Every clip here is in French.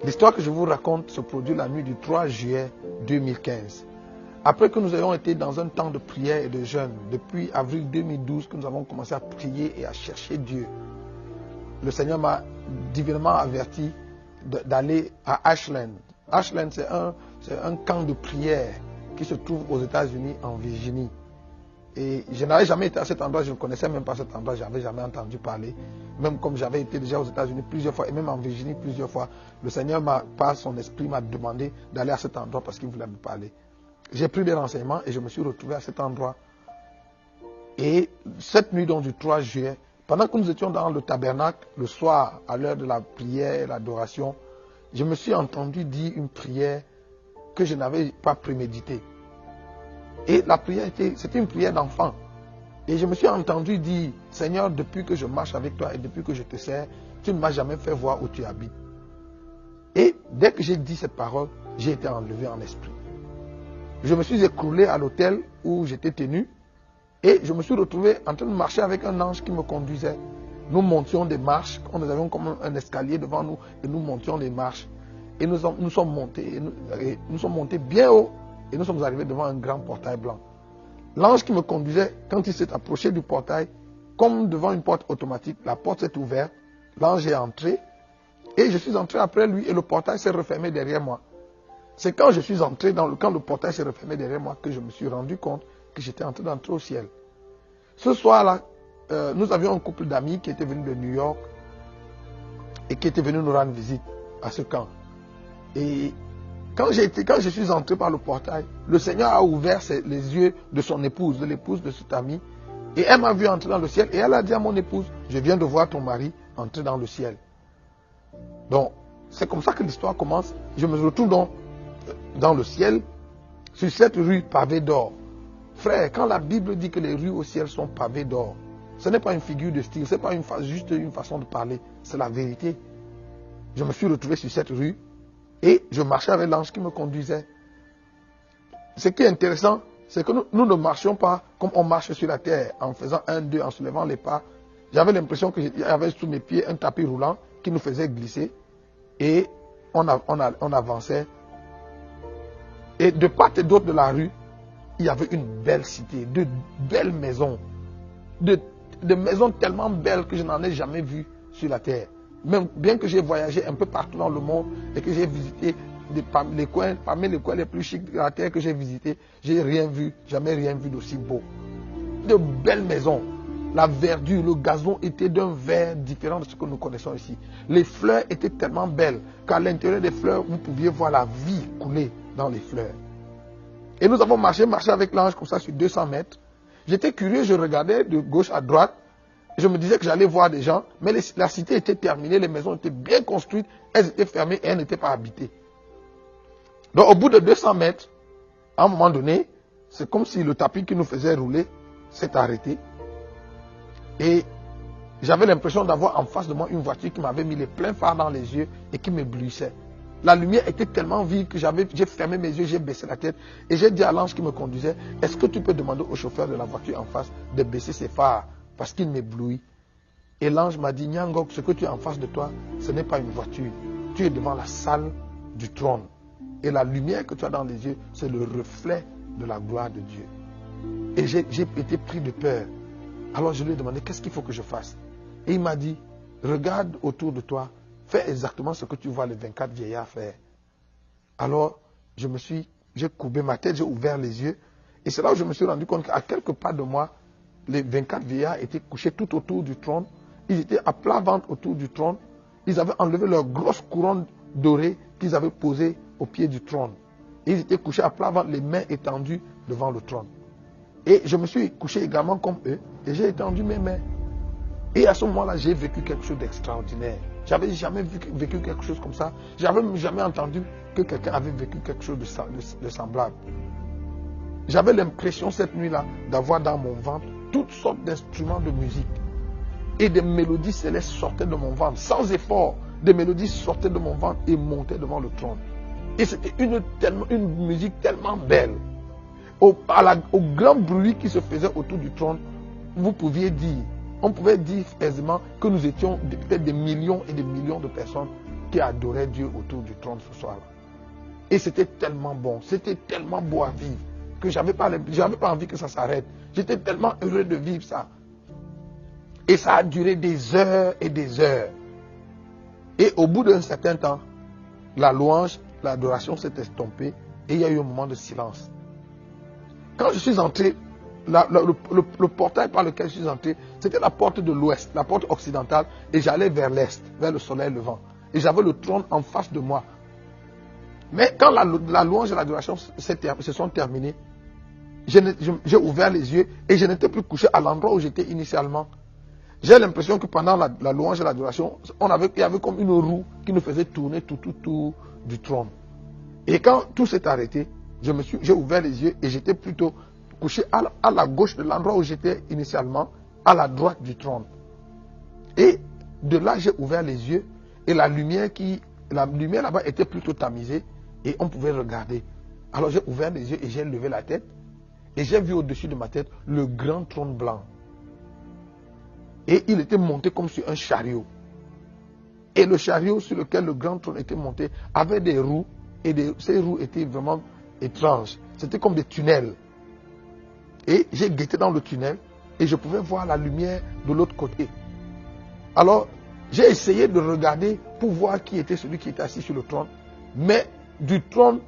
L'histoire que je vous raconte se produit la nuit du 3 juillet 2015. Après que nous ayons été dans un temps de prière et de jeûne, depuis avril 2012 que nous avons commencé à prier et à chercher Dieu, le Seigneur m'a divinement averti d'aller à Ashland. Ashland, c'est un camp de prière qui se trouve aux États-Unis, en Virginie. Et je n'avais jamais été à cet endroit, je ne connaissais même pas cet endroit, je n'avais jamais entendu parler. Même comme j'avais été déjà aux États-Unis plusieurs fois, et même en Virginie plusieurs fois, le Seigneur, par son esprit, m'a demandé d'aller à cet endroit parce qu'il voulait me parler. J'ai pris des renseignements et je me suis retrouvé à cet endroit. Et cette nuit donc, du 3 juillet, pendant que nous étions dans le tabernacle, le soir, à l'heure de la prière et l'adoration, je me suis entendu dire une prière que je n'avais pas préméditée. Et la prière c'était une prière d'enfant. Et je me suis entendu dire, Seigneur, depuis que je marche avec toi et depuis que je te sers, tu ne m'as jamais fait voir où tu habites. Et dès que j'ai dit cette parole, j'ai été enlevé en esprit. Je me suis écroulé à l'hôtel où j'étais tenu et je me suis retrouvé en train de marcher avec un ange qui me conduisait. Nous montions des marches, nous avions comme un escalier devant nous et nous montions des marches. Et nous sommes montés bien haut et nous sommes arrivés devant un grand portail blanc. L'ange qui me conduisait, quand il s'est approché du portail, comme devant une porte automatique, la porte s'est ouverte, l'ange est entré et je suis entré après lui et le portail s'est refermé derrière moi. C'est quand je suis entré quand le portail s'est refermé derrière moi que je me suis rendu compte que j'étais en train d'entrer au ciel. Ce soir-là, nous avions un couple d'amis qui était venu de New York et qui était venu nous rendre visite à ce camp. Et quand je suis entré par le portail, le Seigneur a ouvert les yeux de son épouse, de l'épouse de cet ami, et elle m'a vu entrer dans le ciel et elle a dit à mon épouse, je viens de voir ton mari entrer dans le ciel. Donc, c'est comme ça que l'histoire commence. Je me retrouve donc dans le ciel, sur cette rue pavée d'or. Frère, quand la Bible dit que les rues au ciel sont pavées d'or, ce n'est pas une figure de style, ce n'est pas juste une façon de parler, c'est la vérité. Je me suis retrouvé sur cette rue et je marchais avec l'ange qui me conduisait. Ce qui est intéressant, c'est que nous ne marchions pas comme on marche sur la terre, en faisant 1, 2, en soulevant les pas. J'avais l'impression qu'il y avait sous mes pieds un tapis roulant qui nous faisait glisser et on avançait. Et de part et d'autre de la rue, il y avait une belle cité, de belles maisons, de maisons tellement belles que je n'en ai jamais vues sur la terre. Même bien que j'ai voyagé un peu partout dans le monde et que j'ai visité parmi les coins les plus chics de la terre que j'ai visités, j'ai rien vu, jamais rien vu d'aussi beau. De belles maisons. La verdure, le gazon était d'un vert différent de ce que nous connaissons ici. Les fleurs étaient tellement belles qu'à l'intérieur des fleurs, vous pouviez voir la vie couler dans les fleurs. Et nous avons marché avec l'ange comme ça sur 200 mètres. J'étais curieux, je regardais de gauche à droite. Je me disais que j'allais voir des gens, mais la cité était terminée, les maisons étaient bien construites, elles étaient fermées et elles n'étaient pas habitées. Donc au bout de 200 mètres, à un moment donné, c'est comme si le tapis qui nous faisait rouler s'est arrêté. Et j'avais l'impression d'avoir en face de moi une voiture qui m'avait mis les pleins phares dans les yeux et qui m'éblouissait. La lumière était tellement vive que j'ai fermé mes yeux, j'ai baissé la tête et j'ai dit à l'ange qui me conduisait, est-ce que tu peux demander au chauffeur de la voiture en face de baisser ses phares parce qu'il m'éblouit. Et l'ange m'a dit, Nyangok, ce que tu as en face de toi, ce n'est pas une voiture. Tu es devant la salle du trône. Et la lumière que tu as dans les yeux, c'est le reflet de la gloire de Dieu. Et j'ai été pris de peur. Alors je lui ai demandé, qu'est-ce qu'il faut que je fasse? Et il m'a dit, regarde autour de toi, fais exactement ce que tu vois les 24 vieillards faire. Alors, j'ai courbé ma tête, j'ai ouvert les yeux. Et c'est là où je me suis rendu compte qu'à quelques pas de moi, les 24 vieillards étaient couchés tout autour du trône. Ils étaient à plat ventre autour du trône. Ils avaient enlevé leur grosse couronne dorée qu'ils avaient posée au pied du trône. Et ils étaient couchés à plat ventre, les mains étendues devant le trône. Et je me suis couché également comme eux et j'ai étendu mes mains. Et à ce moment-là, j'ai vécu quelque chose d'extraordinaire. J'avais jamais vécu quelque chose comme ça. J'avais jamais entendu que quelqu'un avait vécu quelque chose de semblable. J'avais l'impression cette nuit-là d'avoir dans mon ventre toutes sortes d'instruments de musique. Et des mélodies célestes sortaient de mon ventre, sans effort. Des mélodies sortaient de mon ventre et montaient devant le trône. Et c'était une musique tellement belle. Au grand bruit qui se faisait autour du trône, on pouvait dire aisément que nous étions peut-être des millions et des millions de personnes qui adoraient Dieu autour du trône ce soir-là. Et c'était tellement bon, c'était tellement beau à vivre que j'avais pas envie que ça s'arrête. J'étais tellement heureux de vivre ça. Et ça a duré des heures et des heures. Et au bout d'un certain temps, la louange, l'adoration s'est estompée et il y a eu un moment de silence. Quand je suis entré, le portail par lequel je suis entré, c'était la porte de l'ouest, la porte occidentale, et j'allais vers l'est, vers le soleil levant. Et j'avais le trône en face de moi. Mais quand la louange et l'adoration se sont terminées, j'ai ouvert les yeux et je n'étais plus couché à l'endroit où j'étais initialement. J'ai l'impression que pendant la louange et l'adoration, il y avait comme une roue qui nous faisait tourner tout du trône. Et quand tout s'est arrêté, j'ai ouvert les yeux et j'étais plutôt couché à la gauche de l'endroit où j'étais initialement, à la droite du trône. Et de là, j'ai ouvert les yeux et la lumière là-bas était plutôt tamisée et on pouvait regarder. Alors j'ai ouvert les yeux et j'ai levé la tête et j'ai vu au-dessus de ma tête le grand trône blanc. Et il était monté comme sur un chariot. Et le chariot sur lequel le grand trône était monté avait des roues. Et ces roues étaient vraiment étranges. C'était comme des tunnels. Et j'ai guetté dans le tunnel et je pouvais voir la lumière de l'autre côté. Alors, j'ai essayé de regarder pour voir qui était celui qui était assis sur le trône. Mais du trône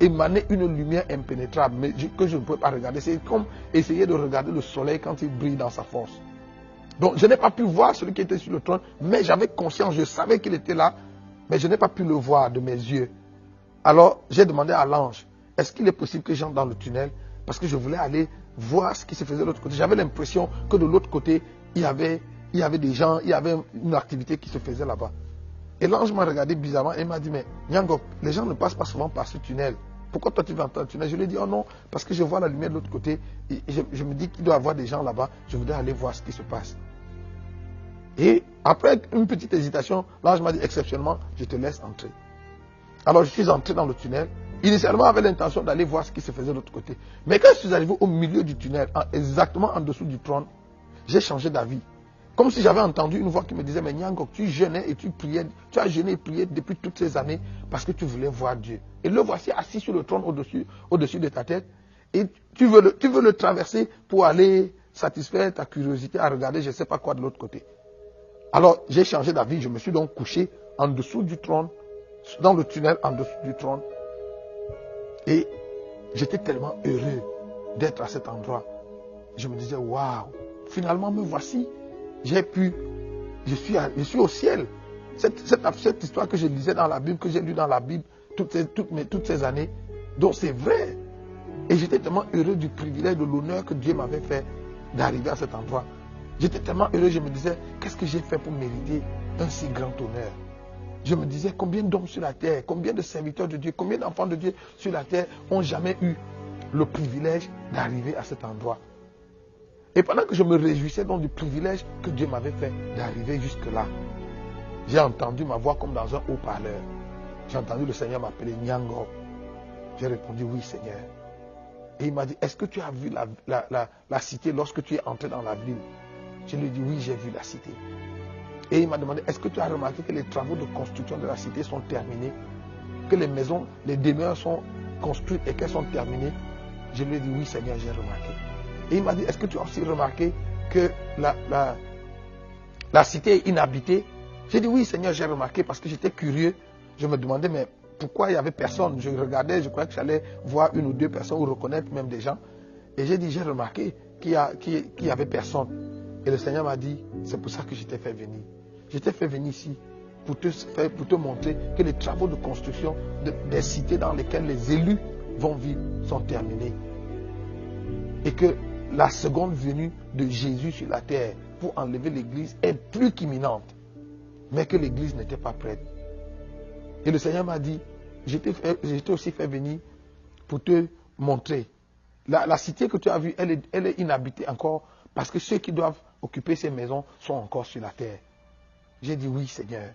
émanait une lumière impénétrable mais que je ne pouvais pas regarder. C'est comme essayer de regarder le soleil quand il brille dans sa force. Donc, je n'ai pas pu voir celui qui était sur le trône, mais j'avais conscience, je savais qu'il était là, mais je n'ai pas pu le voir de mes yeux. Alors, j'ai demandé à l'ange, est-ce qu'il est possible que j'entre dans le tunnel? Parce que je voulais aller voir ce qui se faisait de l'autre côté. J'avais l'impression que de l'autre côté, il y avait des gens, il y avait une activité qui se faisait là-bas. Et l'ange m'a regardé bizarrement et m'a dit, mais Nyangok, les gens ne passent pas souvent par ce tunnel. Pourquoi toi tu vas entrer dans le tunnel? Je lui ai dit, oh non, parce que je vois la lumière de l'autre côté. Et je me dis qu'il doit y avoir des gens là-bas. Je voudrais aller voir ce qui se passe. Et après une petite hésitation, l'ange m'a dit, exceptionnellement, je te laisse entrer. Alors je suis entré dans le tunnel. Initialement, j'avais l'intention d'aller voir ce qui se faisait de l'autre côté. Mais quand je suis arrivé au milieu du tunnel, exactement en dessous du trône, j'ai changé d'avis. Comme si j'avais entendu une voix qui me disait, mais Nyangok, tu jeûnais et tu priais, tu as jeûné et prié depuis toutes ces années parce que tu voulais voir Dieu. Et le voici assis sur le trône au-dessus de ta tête. Et tu veux le traverser pour aller satisfaire ta curiosité à regarder je ne sais pas quoi de l'autre côté. Alors j'ai changé d'avis, je me suis donc couché en dessous du trône, dans le tunnel en dessous du trône. Et j'étais tellement heureux d'être à cet endroit. Je me disais, waouh, finalement me voici. Je suis au ciel. Cette histoire que je lisais dans la Bible, que j'ai lue dans la Bible toutes ces années, donc c'est vrai. Et j'étais tellement heureux du privilège, de l'honneur que Dieu m'avait fait d'arriver à cet endroit. J'étais tellement heureux, je me disais, qu'est-ce que j'ai fait pour mériter un si grand honneur? Je me disais, combien d'hommes sur la terre, combien de serviteurs de Dieu, combien d'enfants de Dieu sur la terre n'ont jamais eu le privilège d'arriver à cet endroit? Et pendant que je me réjouissais donc du privilège que Dieu m'avait fait d'arriver jusque-là, j'ai entendu ma voix comme dans un haut-parleur. J'ai entendu le Seigneur m'appeler Nyangok. J'ai répondu, oui Seigneur. Et il m'a dit, est-ce que tu as vu la cité lorsque tu es entré dans la ville? Je lui ai dit, oui, j'ai vu la cité. Et il m'a demandé, est-ce que tu as remarqué que les travaux de construction de la cité sont terminés? Que les maisons, les demeures sont construites et qu'elles sont terminées? Je lui ai dit, oui Seigneur, j'ai remarqué. Et il m'a dit, est-ce que tu as aussi remarqué que la cité est inhabitée? J'ai dit, oui Seigneur, j'ai remarqué parce que j'étais curieux. Je me demandais, mais pourquoi il n'y avait personne? Je regardais, je croyais que j'allais voir une ou deux personnes ou reconnaître même des gens. Et j'ai dit, j'ai remarqué qu'il n'y avait personne. Et le Seigneur m'a dit, c'est pour ça que je t'ai fait venir. Je t'ai fait venir ici pour te montrer que les travaux de construction des cités dans lesquelles les élus vont vivre sont terminés. Et que la seconde venue de Jésus sur la terre pour enlever l'église est plus qu'imminente. Mais que l'église n'était pas prête. Et le Seigneur m'a dit, je t'ai aussi fait venir pour te montrer. La cité que tu as vue, elle est inhabitée encore parce que ceux qui doivent occuper ces maisons sont encore sur la terre. J'ai dit oui Seigneur.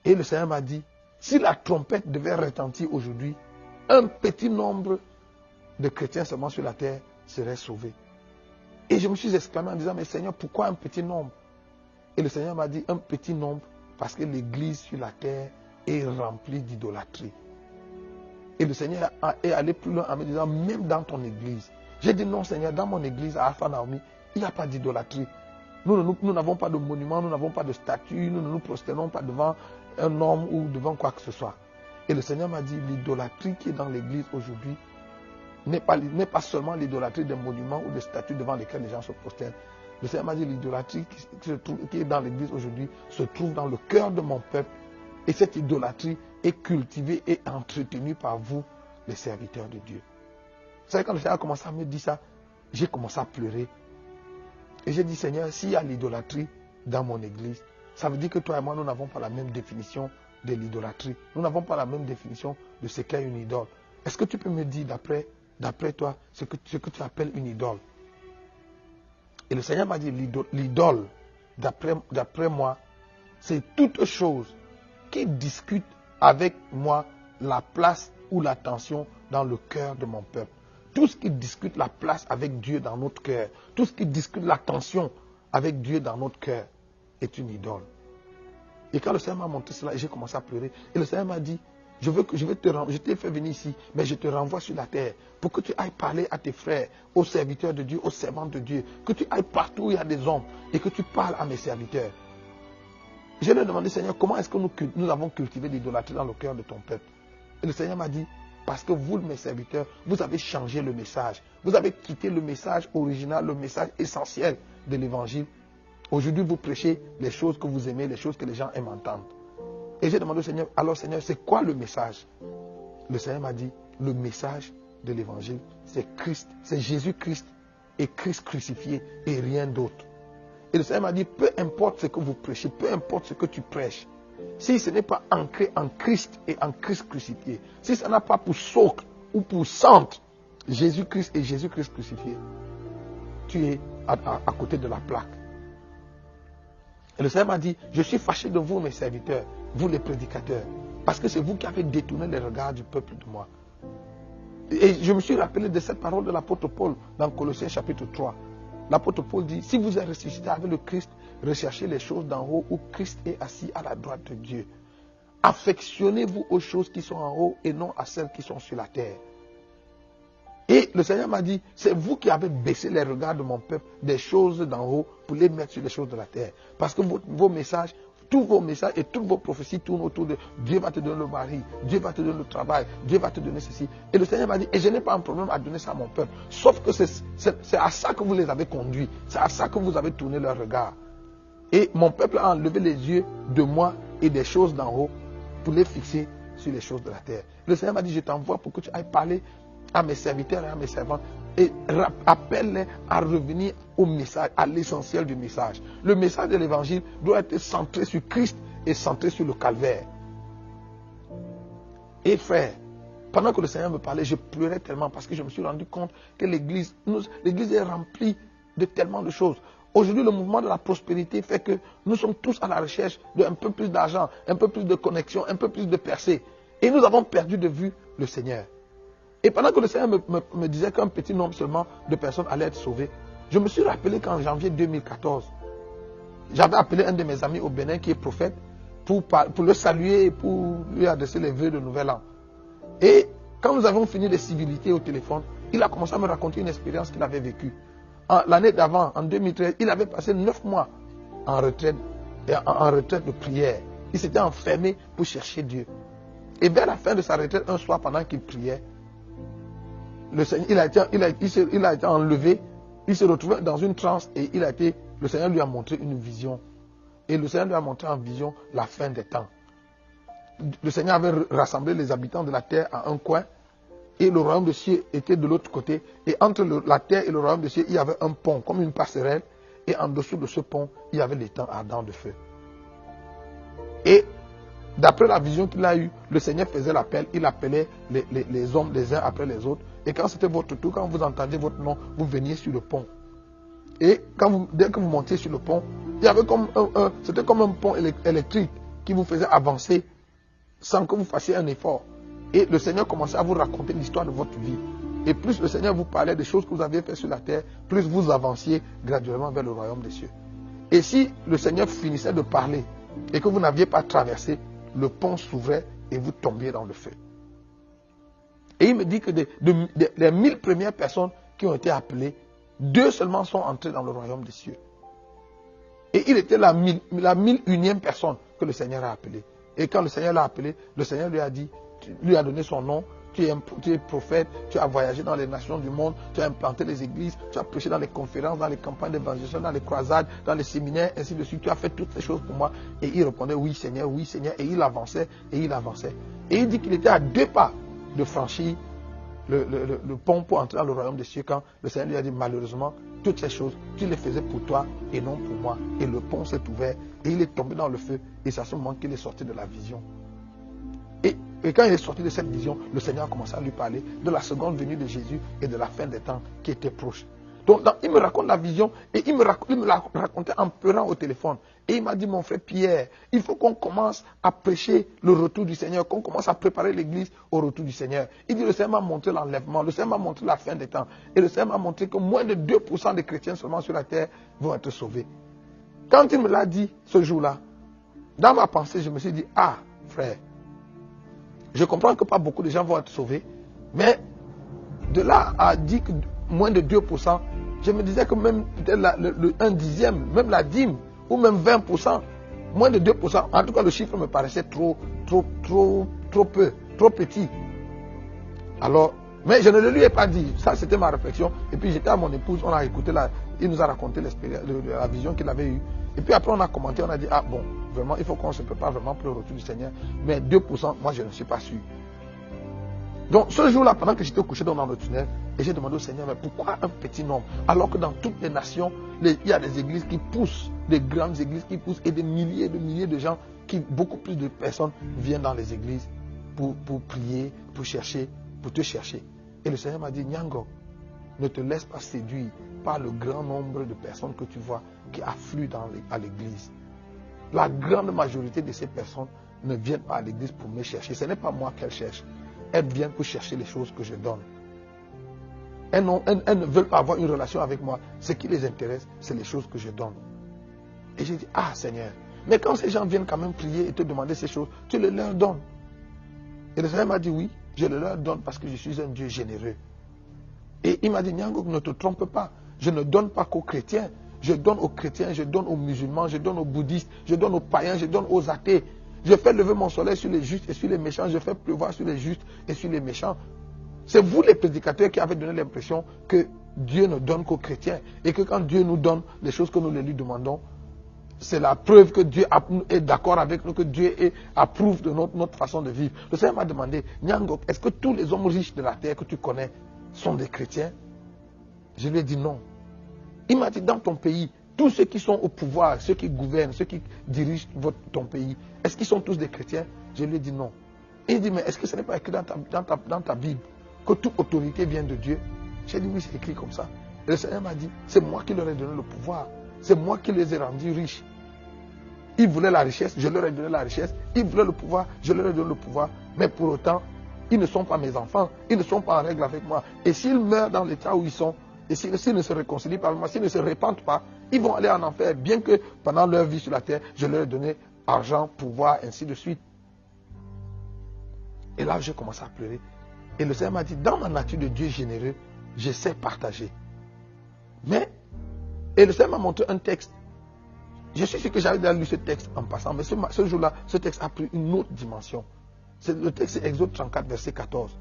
Et le Seigneur m'a dit, si la trompette devait retentir aujourd'hui, un petit nombre de chrétiens seulement sur la terre seraient sauvés. Et je me suis exclamé en disant, mais Seigneur, pourquoi un petit nombre? Et le Seigneur m'a dit, un petit nombre parce que l'église sur la terre est remplie d'idolâtrie. Et le Seigneur est allé plus loin en me disant, même dans ton église. J'ai dit, non Seigneur, dans mon église à Alpha Naomi, il n'y a pas d'idolâtrie. Nous n'avons pas de monument, nous n'avons pas de statue, nous ne nous prosternons pas devant un homme ou devant quoi que ce soit. Et le Seigneur m'a dit, l'idolâtrie qui est dans l'église aujourd'hui n'est pas seulement l'idolâtrie des monuments ou des statues devant lesquelles les gens se prosternent. Le Seigneur m'a dit, l'idolâtrie qui est dans l'église aujourd'hui se trouve dans le cœur de mon peuple. Et cette idolâtrie est cultivée et entretenue par vous, les serviteurs de Dieu. Vous savez, quand le Seigneur a commencé à me dire ça, j'ai commencé à pleurer. Et j'ai dit, Seigneur, s'il y a l'idolâtrie dans mon église, ça veut dire que toi et moi, nous n'avons pas la même définition de l'idolâtrie. Nous n'avons pas la même définition de ce qu'est une idole. Est-ce que tu peux me dire, d'après toi, ce que tu appelles une idole? Et le Seigneur m'a dit, l'idole, d'après moi, c'est toute chose qui discute avec moi la place ou l'attention dans le cœur de mon peuple. Tout ce qui discute la place avec Dieu dans notre cœur, tout ce qui discute l'attention avec Dieu dans notre cœur est une idole. Et quand le Seigneur m'a montré cela, j'ai commencé à pleurer. Et le Seigneur m'a dit, je t'ai fait venir ici, mais je te renvoie sur la terre pour que tu ailles parler à tes frères, aux serviteurs de Dieu, aux servants de Dieu, que tu ailles partout où il y a des hommes et que tu parles à mes serviteurs. Je lui ai demandé, Seigneur, comment est-ce que nous avons cultivé l'idolâtrie dans le cœur de ton peuple? Et le Seigneur m'a dit, parce que vous, mes serviteurs, vous avez changé le message. Vous avez quitté le message original, le message essentiel de l'évangile. Aujourd'hui, vous prêchez les choses que vous aimez, les choses que les gens aiment entendre. Et j'ai demandé au Seigneur, alors Seigneur, c'est quoi le message? Le Seigneur m'a dit, le message de l'évangile, c'est Christ, c'est Jésus-Christ et Christ crucifié et rien d'autre. Et le Seigneur m'a dit, peu importe ce que vous prêchez, peu importe ce que tu prêches, si ce n'est pas ancré en Christ et en Christ crucifié, si ça n'a pas pour socle ou pour centre Jésus-Christ et Jésus-Christ crucifié, tu es à côté de la plaque. Et le Seigneur m'a dit, je suis fâché de vous, mes serviteurs, vous les prédicateurs, parce que c'est vous qui avez détourné les regards du peuple de moi. Et je me suis rappelé de cette parole de l'apôtre Paul dans Colossiens chapitre 3. L'apôtre Paul dit, si vous êtes ressuscité avec le Christ, recherchez les choses d'en haut où Christ est assis à la droite de Dieu. Affectionnez-vous aux choses qui sont en haut et non à celles qui sont sur la terre. Et le Seigneur m'a dit, c'est vous qui avez baissé les regards de mon peuple des choses d'en haut pour les mettre sur les choses de la terre. Parce que vos messages, tous vos messages et toutes vos prophéties tournent autour de Dieu va te donner le mari, Dieu va te donner le travail, Dieu va te donner ceci. Et le Seigneur m'a dit, et je n'ai pas un problème à donner ça à mon peuple. Sauf que c'est à ça que vous les avez conduits. C'est à ça que vous avez tourné leur regard. Et mon peuple a enlevé les yeux de moi et des choses d'en haut pour les fixer sur les choses de la terre. Le Seigneur m'a dit, je t'envoie pour que tu ailles parler à mes serviteurs et à mes servantes et appelle-les à revenir au message, à l'essentiel du message. Le message de l'évangile doit être centré sur Christ et centré sur le calvaire. Et frère, pendant que le Seigneur me parlait, je pleurais tellement parce que je me suis rendu compte que l'église est remplie de tellement de choses. Aujourd'hui, le mouvement de la prospérité fait que nous sommes tous à la recherche d'un peu plus d'argent, un peu plus de connexion, un peu plus de percée. Et nous avons perdu de vue le Seigneur. Et pendant que le Seigneur me disait qu'un petit nombre seulement de personnes allaient être sauvées, je me suis rappelé qu'en janvier 2014, j'avais appelé un de mes amis au Bénin qui est prophète pour le saluer et pour lui adresser les vœux de nouvel an. Et quand nous avons fini les civilités au téléphone, il a commencé à me raconter une expérience qu'il avait vécue. L'année d'avant, en 2013, il avait passé 9 mois en retraite de prière. Il s'était enfermé pour chercher Dieu. Et vers la fin de sa retraite, un soir, pendant qu'il priait, le Seigneur, il a été enlevé, il s'est retrouvé dans une transe et le Seigneur lui a montré une vision. Et le Seigneur lui a montré en vision la fin des temps. Le Seigneur avait rassemblé les habitants de la terre à un coin et le royaume de cieux était de l'autre côté. Et entre la terre et le royaume de cieux, il y avait un pont, comme une passerelle. Et en dessous de ce pont, il y avait les temps ardents de feu. Et d'après la vision qu'il a eue, le Seigneur faisait l'appel, il appelait les hommes les uns après les autres. Et quand c'était votre tour, quand vous entendiez votre nom, vous veniez sur le pont. Et dès que vous montiez sur le pont, il y avait c'était comme un pont électrique qui vous faisait avancer sans que vous fassiez un effort. Et le Seigneur commençait à vous raconter l'histoire de votre vie. Et plus le Seigneur vous parlait des choses que vous aviez faites sur la terre, plus vous avanciez graduellement vers le royaume des cieux. Et si le Seigneur finissait de parler et que vous n'aviez pas traversé, le pont s'ouvrait et vous tombiez dans le feu. Et il me dit que des 1000 premières personnes qui ont été appelées, 2 seulement sont entrées dans le royaume des cieux. Et il était la 1001e personne que le Seigneur a appelée. Et quand le Seigneur l'a appelé, le Seigneur lui a dit, lui a donné son nom, tu es prophète, tu as voyagé dans les nations du monde, tu as implanté les églises, tu as prêché dans les conférences, dans les campagnes d'évangélisation, dans les croisades, dans les séminaires, ainsi de suite. Tu as fait toutes ces choses pour moi. Et il répondait, oui Seigneur, oui Seigneur. Et il avançait, et il avançait. Et il dit qu'il était à 2 pas de franchir le pont pour entrer dans le royaume des cieux quand le Seigneur lui a dit, malheureusement, toutes ces choses, tu les faisais pour toi et non pour moi. Et le pont s'est ouvert et il est tombé dans le feu. Et c'est à ce moment qu'il est sorti de la vision. Et quand il est sorti de cette vision, le Seigneur a commencé à lui parler de la seconde venue de Jésus et de la fin des temps qui était proche. Donc il me raconte la vision et il me l'a raconté en pleurant au téléphone. Et il m'a dit, mon frère Pierre, il faut qu'on commence à prêcher le retour du Seigneur, qu'on commence à préparer l'église au retour du Seigneur. Il dit, le Seigneur m'a montré l'enlèvement, le Seigneur m'a montré la fin des temps. Et le Seigneur m'a montré que moins de 2% des chrétiens seulement sur la terre vont être sauvés. Quand il me l'a dit ce jour-là, dans ma pensée, je me suis dit, ah frère, je comprends que pas beaucoup de gens vont être sauvés, mais de là à dire que moins de 2%, je me disais que même peut-être un dixième, même la dîme, ou même 20%, moins de 2%, en tout cas le chiffre me paraissait trop peu, trop petit. Alors, mais je ne le lui ai pas dit, ça c'était ma réflexion, et puis j'étais à mon épouse, on a écouté, il nous a raconté la vision qu'il avait eue, et puis après on a commenté, on a dit, ah bon, vraiment, il faut qu'on se prépare vraiment pour le retour du Seigneur, mais 2%, moi je ne suis pas sûr. Donc ce jour-là, pendant que j'étais couché dans le tunnel, et j'ai demandé au Seigneur, mais pourquoi un petit nombre? Alors que dans toutes les nations, il y a des églises qui poussent, des grandes églises qui poussent, et des milliers de gens, beaucoup plus de personnes viennent dans les églises pour prier, pour te chercher. Et le Seigneur m'a dit, Nyango, ne te laisse pas séduire par le grand nombre de personnes que tu vois qui affluent à l'église. La grande majorité de ces personnes ne viennent pas à l'église pour me chercher. Ce n'est pas moi qu'elles cherchent. Elles viennent pour chercher les choses que je donne. Elles ne veulent pas avoir une relation avec moi. Ce qui les intéresse, c'est les choses que je donne. Et j'ai dit, ah Seigneur, mais quand ces gens viennent quand même prier et te demander ces choses, tu les leur donnes. Et le Seigneur m'a dit, oui, je les leur donne parce que je suis un Dieu généreux. Et il m'a dit, Nyango, ne te trompe pas. Je ne donne pas qu'aux chrétiens. Je donne aux chrétiens, je donne aux musulmans, je donne aux bouddhistes, je donne aux païens, je donne aux athées. Je fais lever mon soleil sur les justes et sur les méchants. Je fais pleuvoir sur les justes et sur les méchants. C'est vous les prédicateurs qui avez donné l'impression que Dieu ne donne qu'aux chrétiens. Et que quand Dieu nous donne les choses que nous lui demandons, c'est la preuve que Dieu est d'accord avec nous, que Dieu approuve de notre façon de vivre. Le Seigneur m'a demandé, Nyango, est-ce que tous les hommes riches de la terre que tu connais sont des chrétiens? Je lui ai dit non. Il m'a dit, dans ton pays, tous ceux qui sont au pouvoir, ceux qui gouvernent, ceux qui dirigent ton pays, est-ce qu'ils sont tous des chrétiens? Je lui ai dit non. Il dit, mais est-ce que ce n'est pas écrit dans ta Bible que toute autorité vient de Dieu? J'ai dit, oui, c'est écrit comme ça. Et le Seigneur m'a dit, c'est moi qui leur ai donné le pouvoir. C'est moi qui les ai rendus riches. Ils voulaient la richesse, je leur ai donné la richesse. Ils voulaient le pouvoir, je leur ai donné le pouvoir. Mais pour autant, ils ne sont pas mes enfants. Ils ne sont pas en règle avec moi. Et s'ils meurent dans l'état où ils sont, et s'ils ne se réconcilient pas avec moi, s'ils ne se repentent pas, ils vont aller en enfer. Bien que pendant leur vie sur la terre, je leur ai donné argent, pouvoir, ainsi de suite. Et là, j'ai commencé à pleurer. Et le Seigneur m'a dit, dans ma nature de Dieu généreux, je sais partager. Et le Seigneur m'a montré un texte. Je suis sûr que j'avais déjà lu ce texte en passant, mais ce jour-là, ce texte a pris une autre dimension. Le texte, c'est Exode 34, verset 14.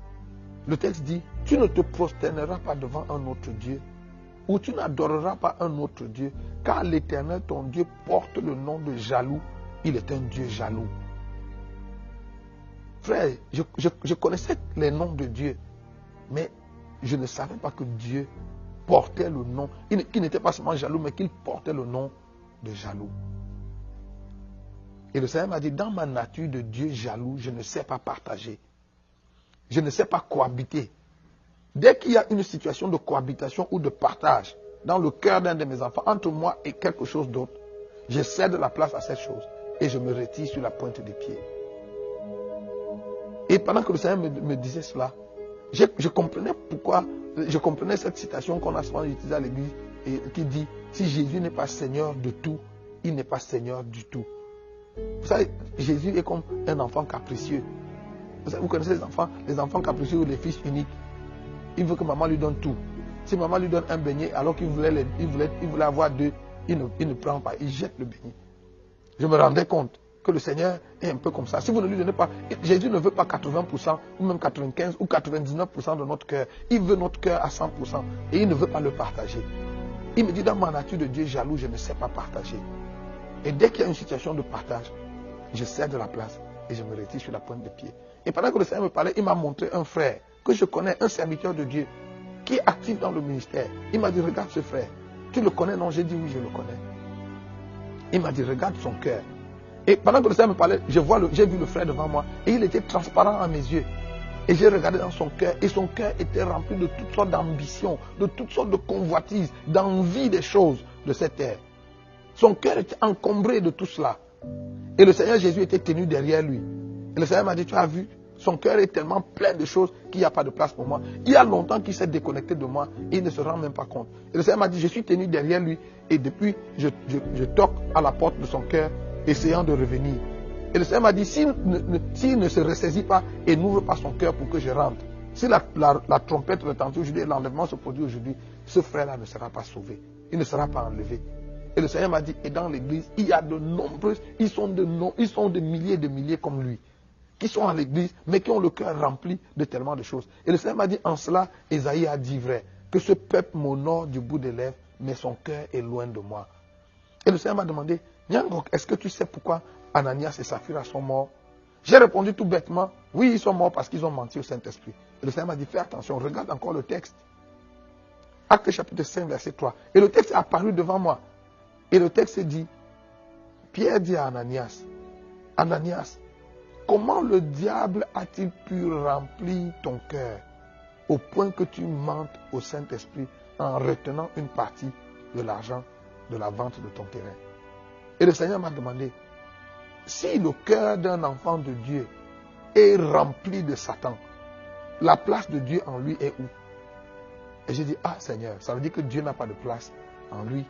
Le texte dit, tu ne te prosterneras pas devant un autre Dieu, ou tu n'adoreras pas un autre Dieu, car l'Éternel, ton Dieu, porte le nom de jaloux. Il est un Dieu jaloux. Frère, je connaissais les noms de Dieu, mais je ne savais pas que Dieu portait le nom, qu'il n'était pas seulement jaloux, mais qu'il portait le nom de jaloux. Et le Seigneur m'a dit, dans ma nature de Dieu jaloux, je ne sais pas partager. Je ne sais pas cohabiter. Dès qu'il y a une situation de cohabitation ou de partage dans le cœur d'un de mes enfants, entre moi et quelque chose d'autre, je cède la place à cette chose et je me retire sur la pointe des pieds. Et pendant que le Seigneur me disait cela, je comprenais pourquoi, je comprenais cette citation qu'on a souvent utilisée à l'église et qui dit, si Jésus n'est pas Seigneur de tout, il n'est pas Seigneur du tout. Vous savez, Jésus est comme un enfant capricieux. Vous connaissez les enfants capricieux ou les fils uniques. Il veut que maman lui donne tout. Si maman lui donne un beignet alors qu'il voulait avoir deux, il ne prend pas, il jette le beignet. Je me rendais compte que le Seigneur est un peu comme ça. Si vous ne lui donnez pas, Jésus ne veut pas 80% ou même 95% ou 99% de notre cœur. Il veut notre cœur à 100% et il ne veut pas le partager. Il me dit, dans ma nature de Dieu jaloux, je ne sais pas partager. Et dès qu'il y a une situation de partage, je cède la place et je me retire sur la pointe des pieds. Et pendant que le Seigneur me parlait, il m'a montré un frère que je connais, un serviteur de Dieu, qui est actif dans le ministère. Il m'a dit, regarde ce frère. Tu le connais? Non, j'ai dit oui, je le connais. Il m'a dit, regarde son cœur. Et pendant que le Seigneur me parlait, j'ai vu le frère devant moi et il était transparent à mes yeux. Et j'ai regardé dans son cœur et son cœur était rempli de toutes sortes d'ambitions, de toutes sortes de convoitises, d'envie des choses de cette terre. Son cœur était encombré de tout cela. Et le Seigneur Jésus était tenu derrière lui. Et le Seigneur m'a dit, tu as vu, son cœur est tellement plein de choses qu'il n'y a pas de place pour moi. Il y a longtemps qu'il s'est déconnecté de moi et il ne se rend même pas compte. Et le Seigneur m'a dit, je suis tenu derrière lui et depuis, je toque à la porte de son cœur, essayant de revenir. Et le Seigneur m'a dit, s'il ne se ressaisit pas et n'ouvre pas son cœur pour que je rentre, si la trompette retentit aujourd'hui et l'enlèvement se produit aujourd'hui, ce frère-là ne sera pas sauvé. Il ne sera pas enlevé. Et le Seigneur m'a dit, et dans l'église, il y a de nombreuses, ils sont de milliers comme lui, qui sont à l'église, mais qui ont le cœur rempli de tellement de choses. Et le Seigneur m'a dit, en cela, Ésaïe a dit vrai, que ce peuple m'honore du bout des lèvres, mais son cœur est loin de moi. Et le Seigneur m'a demandé, Nyangok, est-ce que tu sais pourquoi Ananias et Saphira sont morts? J'ai répondu tout bêtement, oui, ils sont morts parce qu'ils ont menti au Saint-Esprit. Et le Seigneur m'a dit, fais attention, regarde encore le texte. Acte chapitre 5, verset 3. Et le texte est apparu devant moi. Et le texte dit, Pierre dit à Ananias, Ananias, comment le diable a-t-il pu remplir ton cœur au point que tu mentes au Saint-Esprit en retenant une partie de l'argent de la vente de ton terrain? Et le Seigneur m'a demandé, si le cœur d'un enfant de Dieu est rempli de Satan, la place de Dieu en lui est où? Et j'ai dit, ah Seigneur, ça veut dire que Dieu n'a pas de place en lui.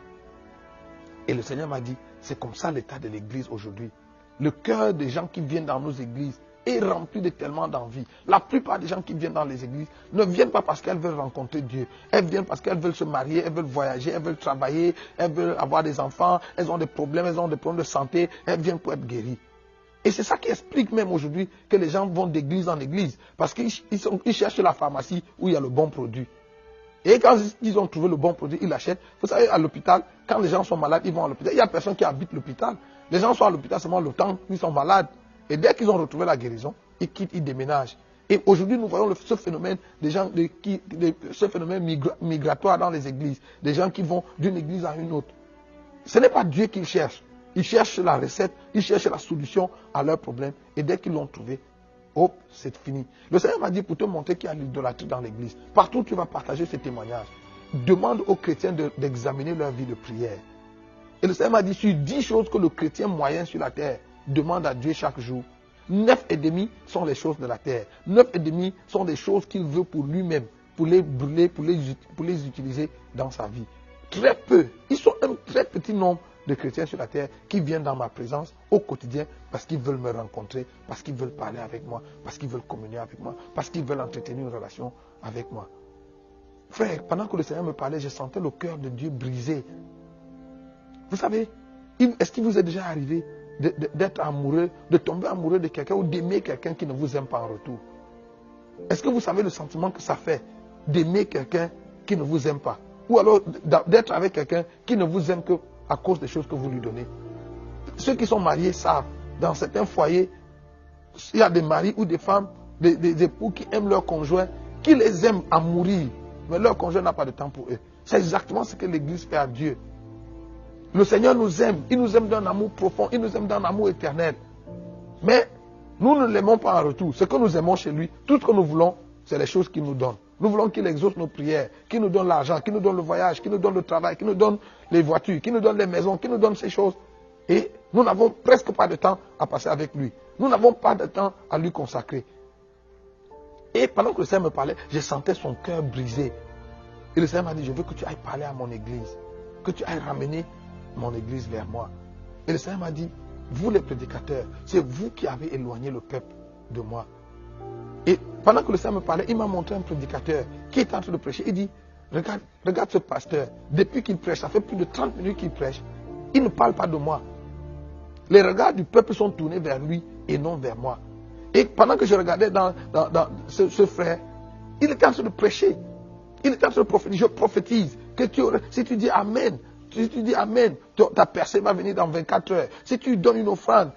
Et le Seigneur m'a dit, c'est comme ça l'état de l'église aujourd'hui. Le cœur des gens qui viennent dans nos églises est rempli de tellement d'envie. La plupart des gens qui viennent dans les églises ne viennent pas parce qu'elles veulent rencontrer Dieu. Elles viennent parce qu'elles veulent se marier, elles veulent voyager, elles veulent travailler, elles veulent avoir des enfants, elles ont des problèmes de santé, elles viennent pour être guéries. Et c'est ça qui explique même aujourd'hui que les gens vont d'église en église. Parce qu'ils cherchent la pharmacie où il y a le bon produit. Et quand ils ont trouvé le bon produit, ils l'achètent. Vous savez, à l'hôpital, quand les gens sont malades, ils vont à l'hôpital. Il n'y a personne qui habite l'hôpital. Les gens sont à l'hôpital seulement le temps qu'ils sont malades. Et dès qu'ils ont retrouvé la guérison, ils quittent, ils déménagent. Et aujourd'hui, nous voyons ce phénomène ce phénomène migratoire dans les églises. Des gens qui vont d'une église à une autre. Ce n'est pas Dieu qu'ils cherchent. Ils cherchent la recette, ils cherchent la solution à leurs problèmes. Et dès qu'ils l'ont trouvé, hop, c'est fini. Le Seigneur m'a dit pour te montrer qu'il y a l'idolâtrie dans l'église. Partout où tu vas partager ce témoignage, demande aux chrétiens d'examiner leur vie de prière. Et le Seigneur m'a dit, sur 10 choses que le chrétien moyen sur la terre demande à Dieu chaque jour, 9,5 sont les choses de la terre. 9,5 sont des choses qu'il veut pour lui-même, pour les brûler, pour les utiliser dans sa vie. Très peu. Ils sont un très petit nombre de chrétiens sur la terre qui viennent dans ma présence au quotidien parce qu'ils veulent me rencontrer, parce qu'ils veulent parler avec moi, parce qu'ils veulent communier avec moi, parce qu'ils veulent entretenir une relation avec moi. Frère, pendant que le Seigneur me parlait, je sentais le cœur de Dieu brisé. Vous savez, est-ce qu'il vous est déjà arrivé d'être amoureux, de tomber amoureux de quelqu'un ou d'aimer quelqu'un qui ne vous aime pas en retour? Est-ce que vous savez le sentiment que ça fait d'aimer quelqu'un qui ne vous aime pas? Ou alors d'être avec quelqu'un qui ne vous aime que à cause des choses que vous lui donnez? Ceux qui sont mariés savent, dans certains foyers, il y a des maris ou des femmes, des époux qui aiment leur conjoint, qui les aiment à mourir, mais leur conjoint n'a pas de temps pour eux. C'est exactement ce que l'Église fait à Dieu. Le Seigneur nous aime, il nous aime d'un amour profond, il nous aime d'un amour éternel. Mais nous ne l'aimons pas en retour. Ce que nous aimons chez lui, tout ce que nous voulons, c'est les choses qu'il nous donne. Nous voulons qu'il exauce nos prières, qu'il nous donne l'argent, qu'il nous donne le voyage, qu'il nous donne le travail, qu'il nous donne les voitures, qu'il nous donne les maisons, qu'il nous donne ces choses. Et nous n'avons presque pas de temps à passer avec lui. Nous n'avons pas de temps à lui consacrer. Et pendant que le Seigneur me parlait, je sentais son cœur brisé. Et le Seigneur m'a dit, je veux que tu ailles parler à mon église, que tu ailles ramener mon église vers moi. Et le Seigneur m'a dit, vous les prédicateurs, c'est vous qui avez éloigné le peuple de moi. Et pendant que le Seigneur me parlait, il m'a montré un prédicateur qui est en train de prêcher. Il dit, regarde ce pasteur, depuis qu'il prêche, ça fait plus de 30 minutes qu'il prêche, il ne parle pas de moi. Les regards du peuple sont tournés vers lui et non vers moi. Et pendant que je regardais dans ce frère, il était en train de prêcher. Il était en train de prophétiser. Je prophétise que si tu dis Amen, ta percée va venir dans 24 heures. Si tu donnes une offrande,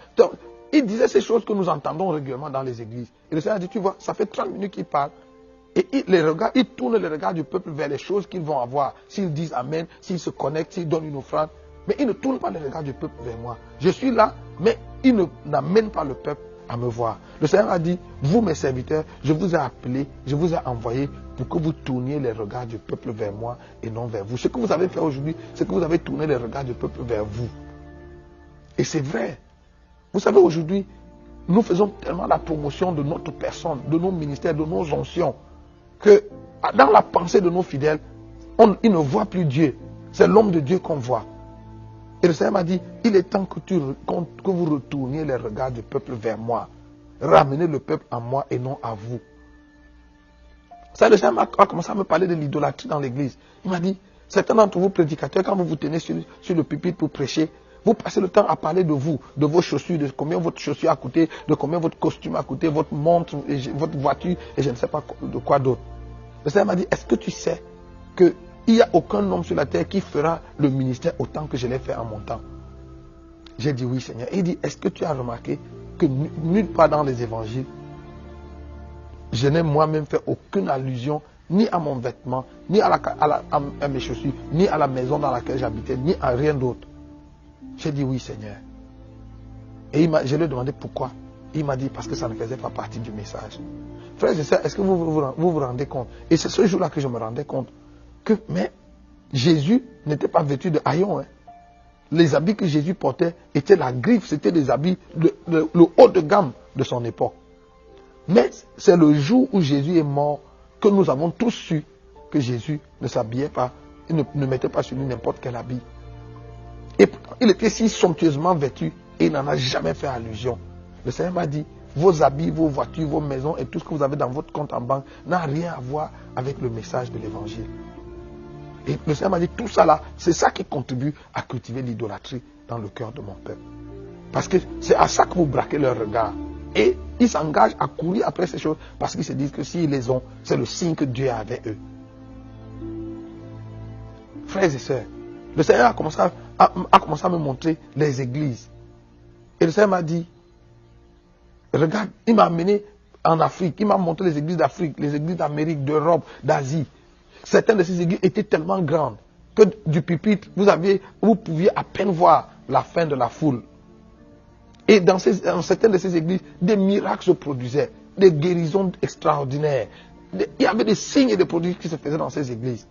il disait ces choses que nous entendons régulièrement dans les églises. Et le Seigneur dit, tu vois, ça fait 30 minutes qu'il parle. Et il tourne les regards du peuple vers les choses qu'ils vont avoir. S'ils disent Amen, s'ils se connectent, s'ils donnent une offrande. Mais il ne tourne pas les regards du peuple vers moi. Je suis là, mais il n'amène pas le peuple à me voir. Le Seigneur a dit, vous mes serviteurs, je vous ai appelés, je vous ai envoyés pour que vous tourniez les regards du peuple vers moi et non vers vous. Ce que vous avez fait aujourd'hui, c'est que vous avez tourné les regards du peuple vers vous. Et c'est vrai. Vous savez, aujourd'hui, nous faisons tellement la promotion de notre personne, de nos ministères, de nos onctions, que dans la pensée de nos fidèles, ils ne voient plus Dieu. C'est l'homme de Dieu qu'on voit. Et le Seigneur m'a dit, il est temps que vous retourniez les regards du peuple vers moi. Ramenez le peuple à moi et non à vous. Ça, le Seigneur a commencé à me parler de l'idolâtrie dans l'église. Il m'a dit, certains d'entre vous prédicateurs, quand vous vous tenez sur le pupitre pour prêcher, vous passez le temps à parler de vous, de vos chaussures, de combien votre chaussure a coûté, de combien votre costume a coûté, votre montre, votre voiture, et je ne sais pas de quoi d'autre. Le Seigneur m'a dit, est-ce que tu sais qu'il n'y a aucun homme sur la terre qui fera le ministère autant que je l'ai fait en mon temps? J'ai dit oui, Seigneur. Et il dit, est-ce que tu as remarqué que nulle part dans les évangiles, je n'ai moi-même fait aucune allusion ni à mon vêtement, ni à mes chaussures, ni à la maison dans laquelle j'habitais, ni à rien d'autre. J'ai dit oui, Seigneur. Et je lui ai demandé pourquoi. Il m'a dit parce que ça ne faisait pas partie du message. Frères et sœurs, est-ce que vous vous rendez compte? Et c'est ce jour-là que je me rendais compte que Jésus n'était pas vêtu de haillons. Hein. Les habits que Jésus portait étaient la griffe, c'était des habits, le haut de gamme de son époque. Mais c'est le jour où Jésus est mort que nous avons tous su que Jésus ne s'habillait pas, il ne mettait pas sur lui n'importe quel habit. Et pourtant, il était si somptueusement vêtu et il n'en a jamais fait allusion. Le Seigneur m'a dit, vos habits, vos voitures, vos maisons et tout ce que vous avez dans votre compte en banque n'a rien à voir avec le message de l'évangile. Et le Seigneur m'a dit, tout ça là, c'est ça qui contribue à cultiver l'idolâtrie dans le cœur de mon peuple. Parce que c'est à ça que vous braquez leur regard. Et ils s'engagent à courir après ces choses parce qu'ils se disent que s'ils les ont, c'est le signe que Dieu a avec eux. Frères et sœurs, le Seigneur a commencé à me montrer les églises. Et le Seigneur m'a dit, regarde, il m'a amené en Afrique, il m'a montré les églises d'Afrique, les églises d'Amérique, d'Europe, d'Asie. Certaines de ces églises étaient tellement grandes que du pupitre, vous pouviez à peine voir la fin de la foule. Et dans certaines de ces églises, des miracles se produisaient, des guérisons extraordinaires. Il y avait des signes et des prodiges qui se faisaient dans ces églises.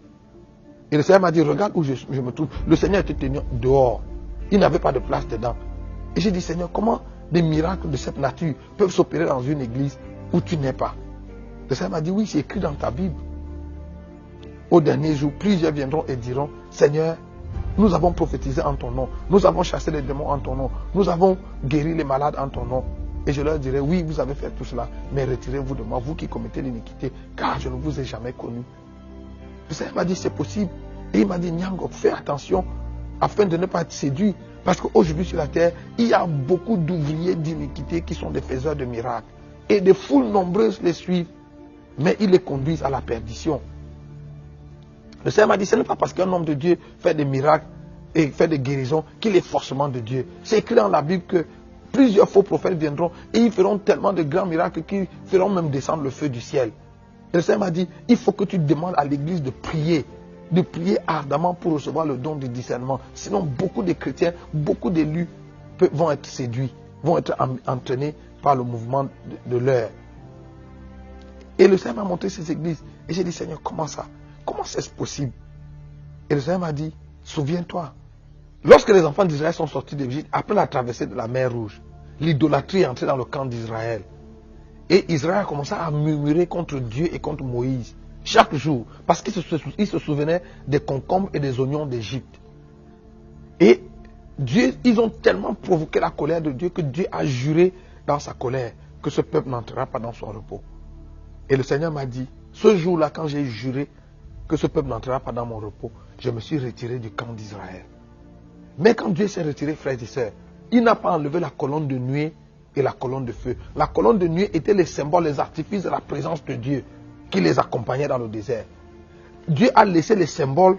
Et le Seigneur m'a dit, regarde où je me trouve. Le Seigneur était tenu dehors. Il n'avait pas de place dedans. Et j'ai dit, Seigneur, comment des miracles de cette nature peuvent s'opérer dans une église où tu n'es pas? Le Seigneur m'a dit, oui, c'est écrit dans ta Bible. Au dernier jour, plusieurs viendront et diront, Seigneur, nous avons prophétisé en ton nom. Nous avons chassé les démons en ton nom. Nous avons guéri les malades en ton nom. Et je leur dirai, oui, vous avez fait tout cela, mais retirez-vous de moi, vous qui commettez l'iniquité, car je ne vous ai jamais connu. Le Seigneur m'a dit, c'est possible. Et il m'a dit, Nyangok, fais attention afin de ne pas être séduit. Parce qu'aujourd'hui sur la terre, il y a beaucoup d'ouvriers d'iniquité qui sont des faiseurs de miracles. Et des foules nombreuses les suivent, mais ils les conduisent à la perdition. Le Seigneur m'a dit, ce n'est pas parce qu'un homme de Dieu fait des miracles et fait des guérisons qu'il est forcément de Dieu. C'est écrit dans la Bible que plusieurs faux prophètes viendront et ils feront tellement de grands miracles qu'ils feront même descendre le feu du ciel. Et le Seigneur m'a dit, il faut que tu demandes à l'église de prier ardemment pour recevoir le don du discernement. Sinon, beaucoup de chrétiens, beaucoup d'élus vont être séduits, vont être entraînés par le mouvement de l'heure. Et le Seigneur m'a montré ces églises. Et j'ai dit, Seigneur, comment ça? Comment c'est possible? Et le Seigneur m'a dit, souviens-toi, lorsque les enfants d'Israël sont sortis d'Égypte, après la traversée de la mer Rouge, l'idolâtrie est entrée dans le camp d'Israël. Et Israël a commencé à murmurer contre Dieu et contre Moïse chaque jour, parce qu'il se souvenait des concombres et des oignons d'Égypte. Et Dieu, ils ont tellement provoqué la colère de Dieu que Dieu a juré dans sa colère que ce peuple n'entrera pas dans son repos. Et le Seigneur m'a dit, ce jour-là, quand j'ai juré que ce peuple n'entrera pas dans mon repos, je me suis retiré du camp d'Israël. Mais quand Dieu s'est retiré, frères et sœurs, il n'a pas enlevé la colonne de nuée et la colonne de feu. La colonne de nuée était les symboles, les artifices de la présence de Dieu qui les accompagnait dans le désert. Dieu a laissé les symboles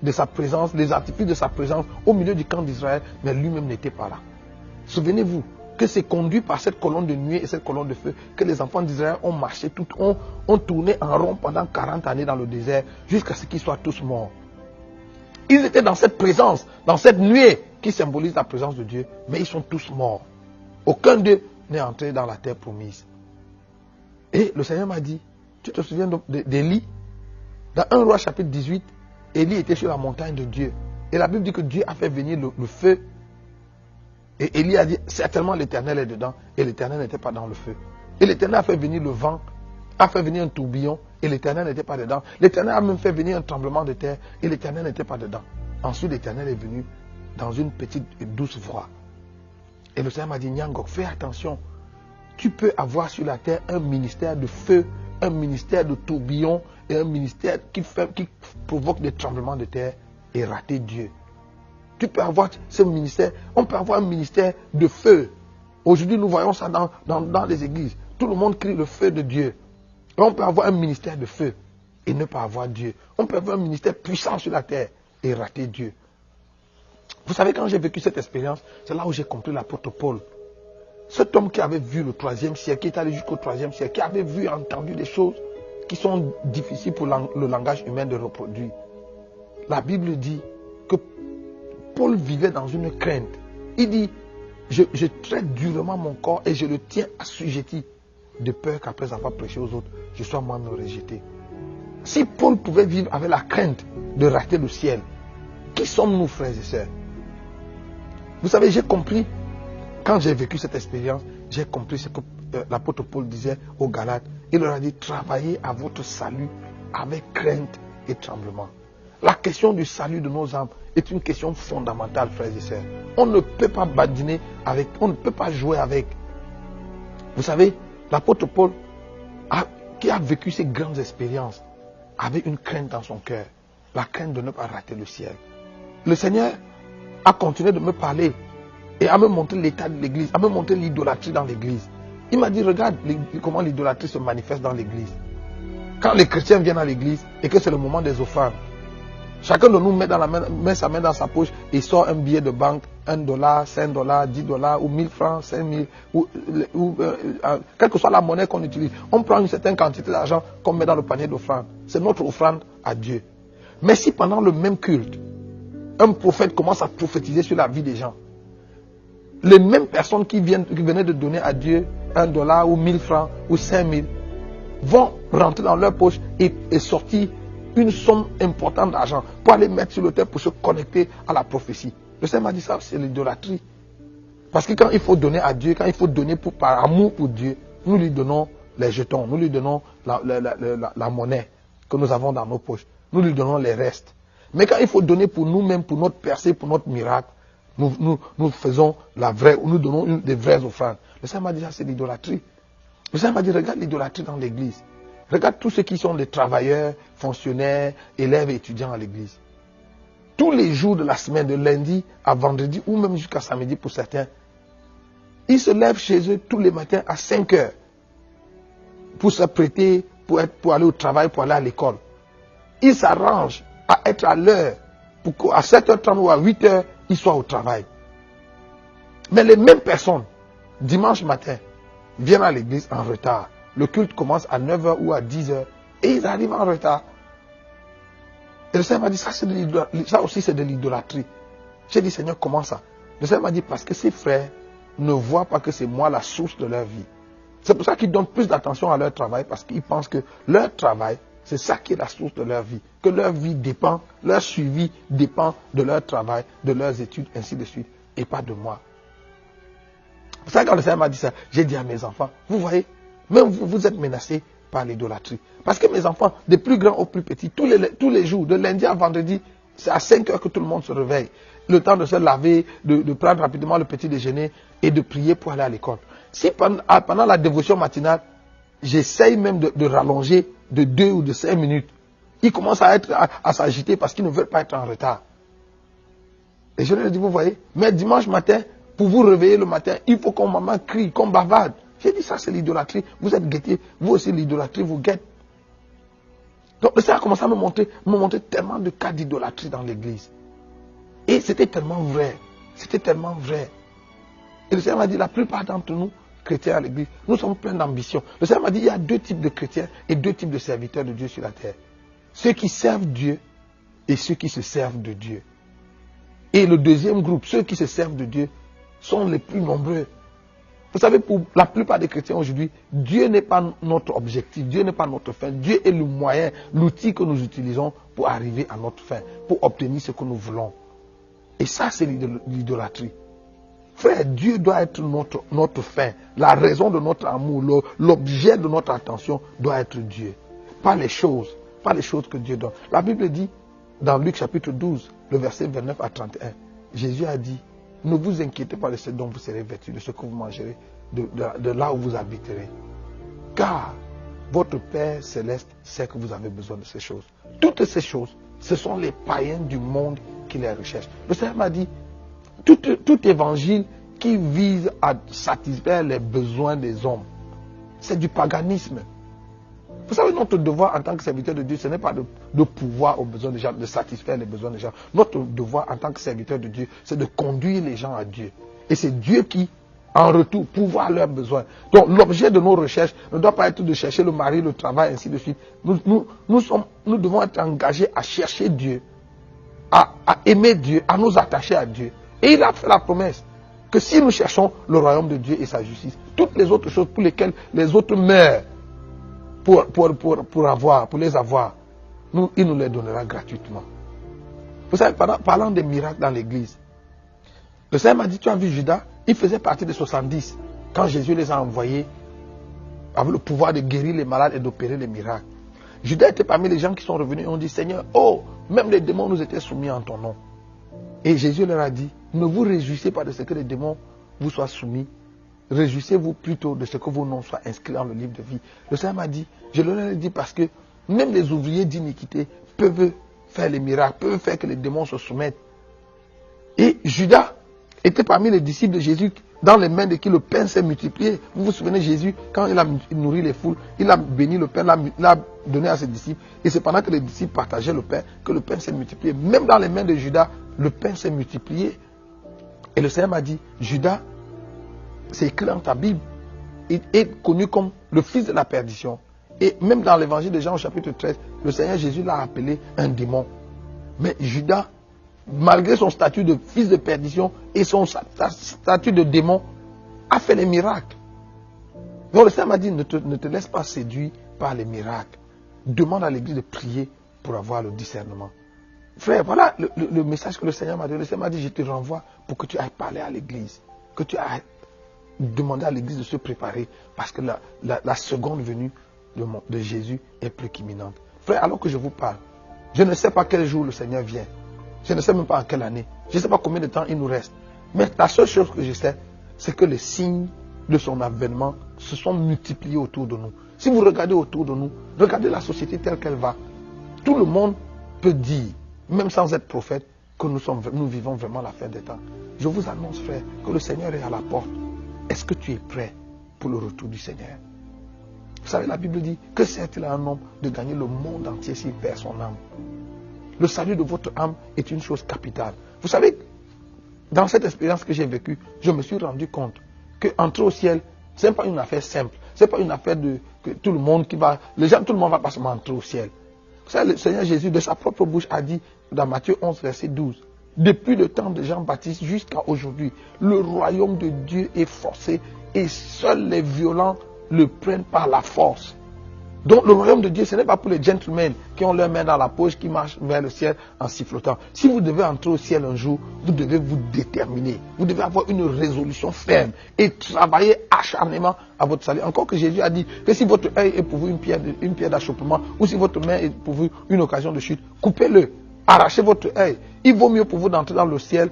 de sa présence, les artifices de sa présence au milieu du camp d'Israël, mais lui-même n'était pas là. Souvenez-vous que c'est conduit par cette colonne de nuée et cette colonne de feu que les enfants d'Israël ont marché, ont tourné en rond pendant 40 années dans le désert jusqu'à ce qu'ils soient tous morts. Ils étaient dans cette présence, dans cette nuée qui symbolise la présence de Dieu, mais ils sont tous morts. Aucun d'eux n'est entré dans la terre promise. Et le Seigneur m'a dit, tu te souviens d'Élie? Dans 1 Roi chapitre 18, Élie était sur la montagne de Dieu. Et la Bible dit que Dieu a fait venir le feu. Et Élie a dit, certainement l'Éternel est dedans. Et l'Éternel n'était pas dans le feu. Et l'Éternel a fait venir le vent, a fait venir un tourbillon. Et l'Éternel n'était pas dedans. L'Éternel a même fait venir un tremblement de terre. Et l'Éternel n'était pas dedans. Ensuite, l'Éternel est venu dans une petite et douce voix. Et le Seigneur m'a dit, Nyangok, fais attention. Tu peux avoir sur la terre un ministère de feu, un ministère de tourbillon et un ministère qui provoque des tremblements de terre et rater Dieu. Tu peux avoir ce ministère, on peut avoir un ministère de feu. Aujourd'hui, nous voyons ça dans les églises. Tout le monde crie le feu de Dieu. Et on peut avoir un ministère de feu et ne pas avoir Dieu. On peut avoir un ministère puissant sur la terre et rater Dieu. Vous savez, quand j'ai vécu cette expérience, c'est là où j'ai compris l'apôtre Paul. Cet homme qui avait vu le 3e siècle, qui est allé jusqu'au 3e siècle, qui avait vu et entendu des choses qui sont difficiles pour le langage humain de reproduire. La Bible dit que Paul vivait dans une crainte. Il dit, je traite durement mon corps et je le tiens assujetti, de peur qu'après avoir prêché aux autres, je sois moi-même rejeté. Si Paul pouvait vivre avec la crainte de rater le ciel, qui sommes-nous, frères et sœurs? Vous savez, j'ai compris, quand j'ai vécu cette expérience, j'ai compris ce que l'apôtre Paul disait aux Galates. Il leur a dit, travaillez à votre salut avec crainte et tremblement. La question du salut de nos âmes est une question fondamentale, frères et sœurs. On ne peut pas badiner avec, on ne peut pas jouer avec. Vous savez, l'apôtre Paul, qui a vécu ces grandes expériences, avait une crainte dans son cœur. La crainte de ne pas rater le ciel. Le Seigneur a continué de me parler et à me montrer l'état de l'église, à me montrer l'idolâtrie dans l'église. Il m'a dit, regarde comment l'idolâtrie se manifeste dans l'église. Quand les chrétiens viennent à l'église et que c'est le moment des offrandes, chacun de nous met sa main dans sa poche et sort un billet de banque, $1, $5, $10 ou 1000 francs, 5000, quelle que soit la monnaie qu'on utilise. On prend une certaine quantité d'argent qu'on met dans le panier d'offrande. C'est notre offrande à Dieu. Mais si pendant le même culte, un prophète commence à prophétiser sur la vie des gens, les mêmes personnes qui venaient de donner à Dieu $1 ou 1000 francs ou 5000 vont rentrer dans leur poche et sortir une somme importante d'argent pour aller mettre sur l'autel pour se connecter à la prophétie. Le Seigneur m'a dit ça, c'est l'idolâtrie. Parce que quand il faut donner à Dieu, quand il faut donner par amour pour Dieu, nous lui donnons les jetons, nous lui donnons la monnaie que nous avons dans nos poches, nous lui donnons les restes. Mais quand il faut donner pour nous-mêmes, pour notre percée, pour notre miracle, nous faisons la vraie, nous donnons des vraies offrandes. Le Seigneur m'a dit ça, c'est l'idolâtrie. Le Seigneur m'a dit, regarde l'idolâtrie dans l'église. Regarde tous ceux qui sont des travailleurs, fonctionnaires, élèves et étudiants à l'église. Tous les jours de la semaine, de lundi à vendredi ou même jusqu'à samedi pour certains, ils se lèvent chez eux tous les matins à 5 heures pour s'apprêter, pour aller au travail, pour aller à l'école. Ils s'arrangent à être à l'heure pour qu'à 7h30 ou à 8h, ils soient au travail. Mais les mêmes personnes, dimanche matin, viennent à l'église en retard. Le culte commence à 9h ou à 10h et ils arrivent en retard. Et le Seigneur m'a dit, ça aussi c'est de l'idolâtrie. J'ai dit, Seigneur, comment ça? Le Seigneur m'a dit, parce que ces frères ne voient pas que c'est moi la source de leur vie. C'est pour ça qu'ils donnent plus d'attention à leur travail, parce qu'ils pensent que leur travail, c'est ça qui est la source de leur vie. Que leur vie dépend, leur suivi dépend de leur travail, de leurs études, ainsi de suite, et pas de moi. C'est ça quand le Seigneur m'a dit ça, j'ai dit à mes enfants, vous voyez, même vous êtes menacés par l'idolâtrie. Parce que mes enfants, des plus grands aux plus petits, tous les jours, de lundi à vendredi, c'est à 5 heures que tout le monde se réveille. le temps de se laver, de prendre rapidement le petit déjeuner et de prier pour aller à l'école. Si pendant la dévotion matinale, j'essaye même de rallonger de 2 ou de 5 minutes, ils commencent à s'agiter parce qu'ils ne veulent pas être en retard. Et je leur dis, vous voyez, mais dimanche matin, pour vous réveiller le matin, il faut qu'on maman crie, qu'on bavarde. J'ai dit, ça c'est l'idolâtrie. Vous êtes guettés, vous aussi l'idolâtrie vous guette. Donc le Seigneur a commencé à me montrer tellement de cas d'idolâtrie dans l'église. Et c'était tellement vrai. C'était tellement vrai. Et le Seigneur m'a dit, la plupart d'entre nous, chrétiens à l'église, nous sommes pleins d'ambition. Le Seigneur m'a dit, il y a 2 types de chrétiens et 2 types de serviteurs de Dieu sur la terre. Ceux qui servent Dieu et ceux qui se servent de Dieu. Et le deuxième groupe, ceux qui se servent de Dieu, sont les plus nombreux. Vous savez, pour la plupart des chrétiens aujourd'hui, Dieu n'est pas notre objectif, Dieu n'est pas notre fin. Dieu est le moyen, l'outil que nous utilisons pour arriver à notre fin, pour obtenir ce que nous voulons. Et ça, c'est l'idolâtrie. Frère, Dieu doit être notre fin. La raison de notre amour, l'objet de notre attention doit être Dieu. Pas les choses que Dieu donne. La Bible dit, dans Luc chapitre 12, le verset 29 à 31, Jésus a dit, ne vous inquiétez pas de ce dont vous serez vêtus, de ce que vous mangerez, de là où vous habiterez. Car votre Père céleste sait que vous avez besoin de ces choses. Toutes ces choses, ce sont les païens du monde qui les recherchent. Le Seigneur m'a dit, tout évangile qui vise à satisfaire les besoins des hommes, c'est du paganisme. Vous savez, notre devoir en tant que serviteur de Dieu, ce n'est pas de pouvoir aux besoins des gens, de satisfaire les besoins des gens. Notre devoir en tant que serviteur de Dieu, c'est de conduire les gens à Dieu. Et c'est Dieu qui, en retour, pourvoit leurs besoins. Donc l'objet de nos recherches ne doit pas être de chercher le mari, le travail, ainsi de suite. Nous devons être engagés à chercher Dieu, à aimer Dieu, à nous attacher à Dieu. Et il a fait la promesse que si nous cherchons le royaume de Dieu et sa justice, toutes les autres choses pour lesquelles les autres meurent, pour les avoir, il nous les donnera gratuitement. Vous savez, parlant des miracles dans l'église, le Seigneur m'a dit, tu as vu Judas, il faisait partie des 70 quand Jésus les a envoyés avec le pouvoir de guérir les malades et d'opérer les miracles. Judas était parmi les gens qui sont revenus et ont dit, Seigneur, oh, même les démons nous étaient soumis en ton nom. Et Jésus leur a dit, ne vous réjouissez pas de ce que les démons vous soient soumis. Réjouissez-vous plutôt de ce que vos noms soient inscrits dans le livre de vie. Le Seigneur m'a dit, je leur ai dit parce que même les ouvriers d'iniquité peuvent faire les miracles, peuvent faire que les démons se soumettent. Et Judas était parmi les disciples de Jésus, dans les mains de qui le pain s'est multiplié. Vous vous souvenez, Jésus, quand il a nourri les foules, il a béni le pain, l'a donné à ses disciples. Et c'est pendant que les disciples partageaient le pain que le pain s'est multiplié. Même dans les mains de Judas, le pain s'est multiplié. Et le Seigneur m'a dit, Judas, c'est écrit dans ta Bible, il est connu comme le fils de la perdition. Et même dans l'évangile de Jean au chapitre 13, le Seigneur Jésus l'a appelé un démon. Mais Judas, malgré son statut de fils de perdition et son statut de démon, a fait les miracles. Donc le Seigneur m'a dit, ne te laisse pas séduire par les miracles. Demande à l'église de prier pour avoir le discernement. Frère, voilà le message que le Seigneur m'a donné. Le Seigneur m'a dit, je te renvoie pour que tu ailles parler à l'église. Que tu ailles demander à l'église de se préparer parce que la seconde venue de Jésus est plus qu'imminente. Frère, alors que je vous parle, je ne sais pas quel jour le Seigneur vient. Je ne sais même pas en quelle année. Je ne sais pas combien de temps il nous reste. Mais la seule chose que je sais, c'est que les signes de son avènement se sont multipliés autour de nous. Si vous regardez autour de nous, regardez la société telle qu'elle va. Tout le monde peut dire, même sans être prophète, que nous vivons vraiment la fin des temps. Je vous annonce, frère, que le Seigneur est à la porte. Est-ce que tu es prêt pour le retour du Seigneur? Vous savez, la Bible dit, que sert-il à un homme de gagner le monde entier s'il perd son âme? Le salut de votre âme est une chose capitale. Vous savez, dans cette expérience que j'ai vécue, je me suis rendu compte qu'entrer au ciel, ce n'est pas une affaire simple. Ce n'est pas une affaire que tout le monde tout le monde va pas seulement entrer au ciel. Vous savez, le Seigneur Jésus, de sa propre bouche, a dit dans Matthieu 11, verset 12, depuis le temps de Jean-Baptiste jusqu'à aujourd'hui, le royaume de Dieu est forcé et seuls les violents le prennent par la force. Donc le royaume de Dieu, ce n'est pas pour les gentlemen qui ont leurs mains dans la poche, qui marchent vers le ciel en sifflotant. Si vous devez entrer au ciel un jour, vous devez vous déterminer. Vous devez avoir une résolution ferme et travailler acharnement à votre salut. Encore que Jésus a dit que si votre œil est pourvu une pierre d'achoppement, ou si votre main est pourvue une occasion de chute, coupez-le, arrachez votre œil. Il vaut mieux pour vous d'entrer dans le ciel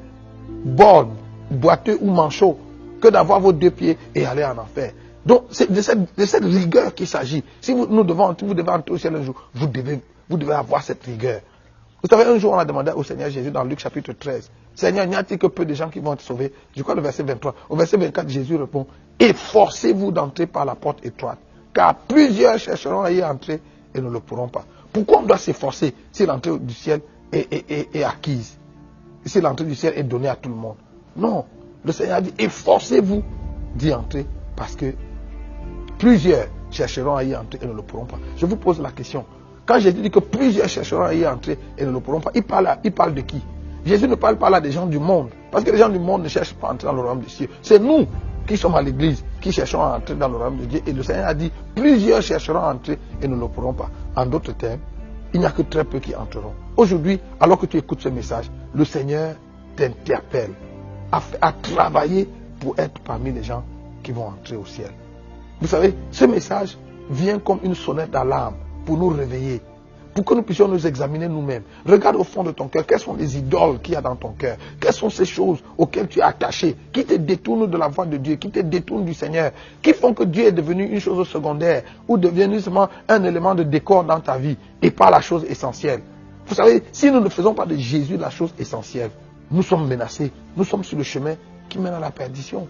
borgne, boiteux ou manchot que d'avoir vos 2 pieds et aller en enfer. Donc, c'est de cette rigueur qu'il s'agit. Si vous devez entrer au ciel un jour, vous devez avoir cette rigueur. Vous savez, un jour, on a demandé au Seigneur Jésus dans Luc chapitre 13, Seigneur, n'y a-t-il que peu de gens qui vont être sauvés? Je crois le verset 23. Au verset 24, Jésus répond, efforcez-vous d'entrer par la porte étroite, car plusieurs chercheront à y entrer et ne le pourront pas. Pourquoi on doit s'efforcer si l'entrée du ciel est acquise? Si l'entrée du ciel est donnée à tout le monde? Non. Le Seigneur dit, efforcez-vous d'y entrer, parce que plusieurs chercheront à y entrer et ne le pourront pas. Je vous pose la question. Quand Jésus dit que plusieurs chercheront à y entrer et ne le pourront pas, il parle de qui? Jésus ne parle pas là des gens du monde. Parce que les gens du monde ne cherchent pas à entrer dans le royaume des cieux. C'est nous qui sommes à l'église qui cherchons à entrer dans le royaume de Dieu. Et le Seigneur a dit, plusieurs chercheront à entrer et ne le pourront pas. En d'autres termes, il n'y a que très peu qui entreront. Aujourd'hui, alors que tu écoutes ce message, le Seigneur t'interpelle à travailler pour être parmi les gens qui vont entrer au ciel. Vous savez, ce message vient comme une sonnette d'alarme pour nous réveiller, pour que nous puissions nous examiner nous-mêmes. Regarde au fond de ton cœur, quelles sont les idoles qu'il y a dans ton cœur, quelles sont ces choses auxquelles tu es attaché, qui te détournent de la voie de Dieu, qui te détournent du Seigneur, qui font que Dieu est devenu une chose secondaire ou devenu seulement un élément de décor dans ta vie et pas la chose essentielle. Vous savez, si nous ne faisons pas de Jésus la chose essentielle, nous sommes menacés, nous sommes sur le chemin qui mène à la perdition.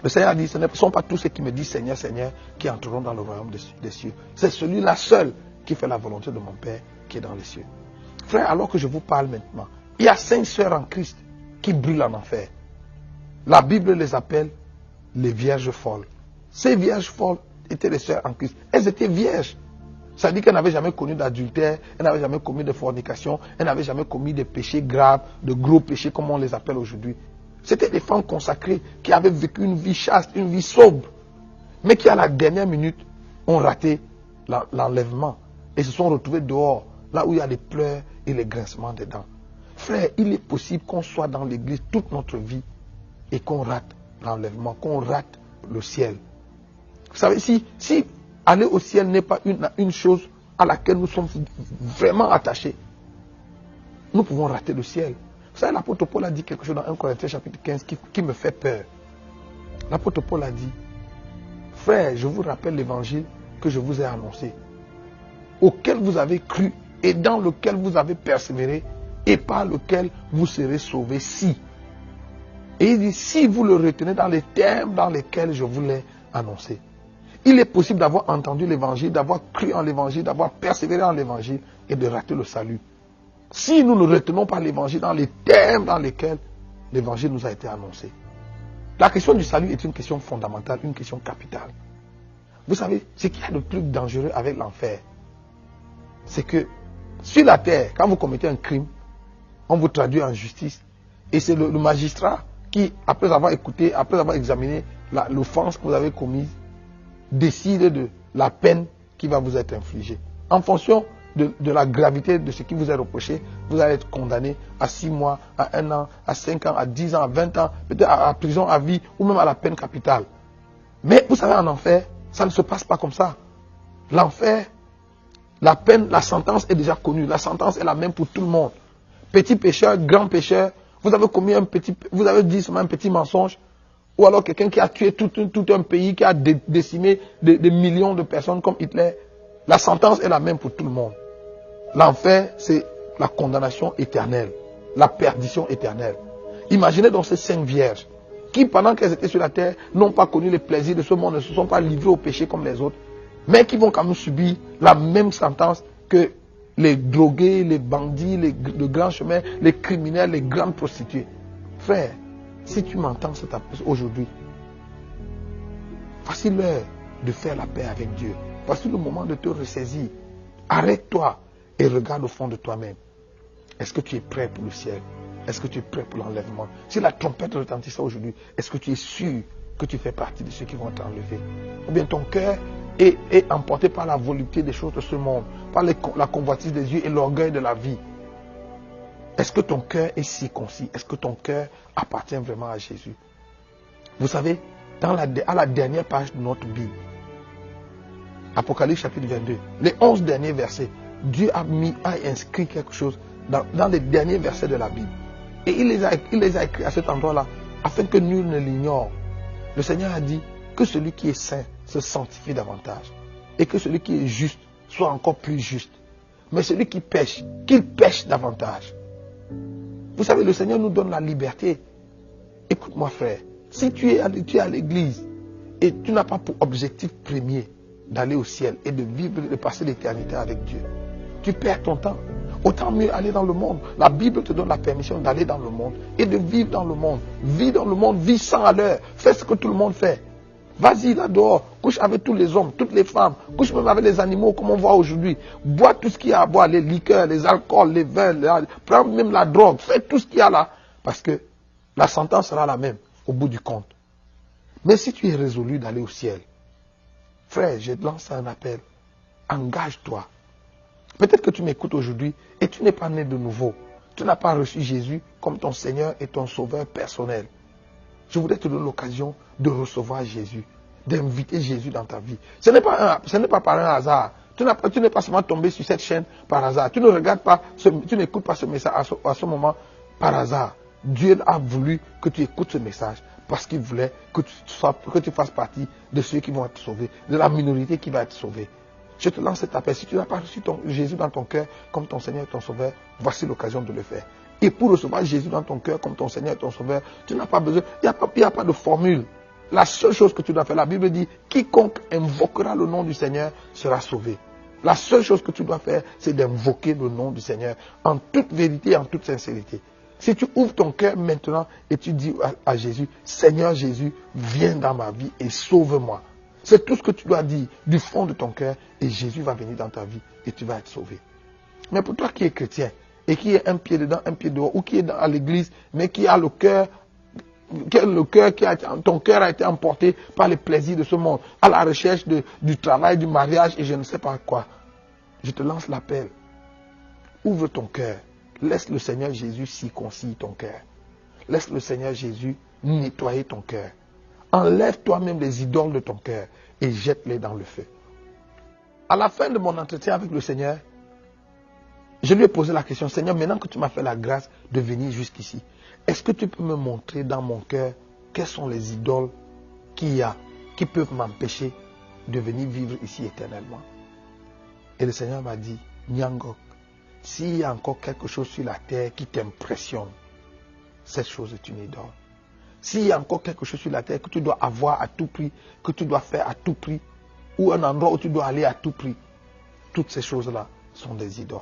Le Seigneur a dit, ce ne sont pas tous ceux qui me disent Seigneur, Seigneur, qui entreront dans le royaume des cieux. C'est celui-là seul qui fait la volonté de mon Père qui est dans les cieux. Frère, alors que je vous parle maintenant, il y a 5 sœurs en Christ qui brûlent en enfer. La Bible les appelle les vierges folles. Ces vierges folles étaient les sœurs en Christ. Elles étaient vierges. Ça dit qu'elles n'avaient jamais connu d'adultère, elles n'avaient jamais commis de fornication, elles n'avaient jamais commis de péchés graves, de gros péchés comme on les appelle aujourd'hui. C'était des femmes consacrées qui avaient vécu une vie chaste, une vie sobre, mais qui à la dernière minute ont raté l'enlèvement et se sont retrouvées dehors, là où il y a les pleurs et les grincements des dents. Frère, il est possible qu'on soit dans l'église toute notre vie et qu'on rate l'enlèvement, qu'on rate le ciel. Vous savez, si aller au ciel n'est pas une chose à laquelle nous sommes vraiment attachés, nous pouvons rater le ciel. Vous savez, l'apôtre Paul a dit quelque chose dans 1 Corinthiens chapitre 15 qui me fait peur. L'apôtre Paul a dit, frère, je vous rappelle l'évangile que je vous ai annoncé, auquel vous avez cru et dans lequel vous avez persévéré et par lequel vous serez sauvés si. Et il dit, si vous le retenez dans les termes dans lesquels je vous l'ai annoncé. Il est possible d'avoir entendu l'évangile, d'avoir cru en l'évangile, d'avoir persévéré en l'évangile et de rater le salut. Si nous ne retenons pas l'évangile dans les termes dans lesquels l'évangile nous a été annoncé. La question du salut est une question fondamentale, une question capitale. Vous savez, ce qu'il y a de plus dangereux avec l'enfer, c'est que sur la terre, quand vous commettez un crime, on vous traduit en justice. Et c'est le magistrat qui, après avoir écouté, après avoir examiné l'offense que vous avez commise, décide de la peine qui va vous être infligée. En fonction de la gravité de ce qui vous est reproché, vous allez être condamné à 6 mois, à 1 an, à 5 ans, à 10 ans, à 20 ans, peut-être à prison à vie ou même à la peine capitale. Mais vous savez, en enfer, ça ne se passe pas comme ça. L'enfer, la peine, la sentence est déjà connue. La sentence est la même pour tout le monde. Petit pécheur, grand pécheur, vous avez commis vous avez dit seulement un petit mensonge, ou alors quelqu'un qui a tué tout un pays, qui a décimé des millions de personnes comme Hitler. La sentence est la même pour tout le monde. L'enfer, c'est la condamnation éternelle, la perdition éternelle. Imaginez donc ces 5 vierges qui, pendant qu'elles étaient sur la terre, n'ont pas connu les plaisirs de ce monde, ne se sont pas livrées au péché comme les autres, mais qui vont quand même subir la même sentence que les drogués, les bandits, les grands chemins, les criminels, les grandes prostituées. Frère, si tu m'entends aujourd'hui, voici l'heure de faire la paix avec Dieu. Voici le moment de te ressaisir. Arrête-toi et regarde au fond de toi-même. Est-ce que tu es prêt pour le ciel? Est-ce que tu es prêt pour l'enlèvement? Si la trompette retentissait aujourd'hui, est-ce que tu es sûr que tu fais partie de ceux qui vont t'enlever? Ou bien ton cœur est emporté par la volupté des choses de ce monde, par la convoitise des yeux et l'orgueil de la vie? Est-ce que ton cœur est circoncis? Est-ce que ton cœur appartient vraiment à Jésus? Vous savez, à la dernière page de notre Bible, Apocalypse chapitre 22, les 11 derniers versets, Dieu a inscrit quelque chose dans les derniers versets de la Bible. Et il les a écrits à cet endroit-là, afin que nul ne l'ignore. Le Seigneur a dit que celui qui est saint se sanctifie davantage. Et que celui qui est juste soit encore plus juste. Mais celui qui pêche, qu'il pêche davantage. Vous savez, le Seigneur nous donne la liberté. Écoute-moi frère, si tu es à l'église et tu n'as pas pour objectif premier d'aller au ciel et de vivre, de passer l'éternité avec Dieu, tu perds ton temps. Autant mieux aller dans le monde. La Bible te donne la permission d'aller dans le monde et de vivre dans le monde. Vis dans le monde, vis 100 à l'heure. Fais ce que tout le monde fait. Vas-y là dehors, couche avec tous les hommes, toutes les femmes, couche même avec les animaux comme on voit aujourd'hui. Bois tout ce qu'il y a à boire, les liqueurs, les alcools, les vins, prends même la drogue, fais tout ce qu'il y a là. Parce que la sentence sera la même au bout du compte. Mais si tu es résolu d'aller au ciel, frère, je te lance un appel. Engage-toi. Peut-être que tu m'écoutes aujourd'hui et tu n'es pas né de nouveau. Tu n'as pas reçu Jésus comme ton Seigneur et ton Sauveur personnel. Je voudrais te donner l'occasion de recevoir Jésus, d'inviter Jésus dans ta vie. Ce n'est pas par un hasard. Tu n'es pas seulement tombé sur cette chaîne par hasard. Tu ne regardes pas, tu n'écoutes pas ce message à ce moment par hasard. Dieu a voulu que tu écoutes ce message parce qu'il voulait que tu fasses partie de ceux qui vont être sauvés, de la minorité qui va être sauvée. Je te lance cet appel. Si tu n'as pas reçu Jésus dans ton cœur comme ton Seigneur et ton Sauveur, voici l'occasion de le faire. Et pour recevoir Jésus dans ton cœur comme ton Seigneur et ton Sauveur, tu n'as pas besoin, il n'y a pas de formule. La seule chose que tu dois faire, la Bible dit, quiconque invoquera le nom du Seigneur sera sauvé. La seule chose que tu dois faire, c'est d'invoquer le nom du Seigneur en toute vérité et en toute sincérité. Si tu ouvres ton cœur maintenant et tu dis à Jésus, Seigneur Jésus, viens dans ma vie et sauve-moi. C'est tout ce que tu dois dire du fond de ton cœur et Jésus va venir dans ta vie et tu vas être sauvé. Mais pour toi qui es chrétien et qui est un pied dedans, un pied dehors, ou qui est à l'église, mais qui a le cœur, ton cœur a été emporté par les plaisirs de ce monde, à la recherche du travail, du mariage et je ne sais pas quoi. Je te lance l'appel. Ouvre ton cœur. Laisse le Seigneur Jésus circoncire ton cœur. Laisse le Seigneur Jésus nettoyer ton cœur. Enlève toi-même les idoles de ton cœur et jette-les dans le feu. À la fin de mon entretien avec le Seigneur, je lui ai posé la question, Seigneur, maintenant que tu m'as fait la grâce de venir jusqu'ici, est-ce que tu peux me montrer dans mon cœur quelles sont les idoles qu'il y a qui peuvent m'empêcher de venir vivre ici éternellement? Et le Seigneur m'a dit, Nyangok, s'il y a encore quelque chose sur la terre qui t'impressionne, cette chose est une idole. S'il y a encore quelque chose sur la terre que tu dois avoir à tout prix, que tu dois faire à tout prix, ou un endroit où tu dois aller à tout prix, toutes ces choses-là sont des idoles.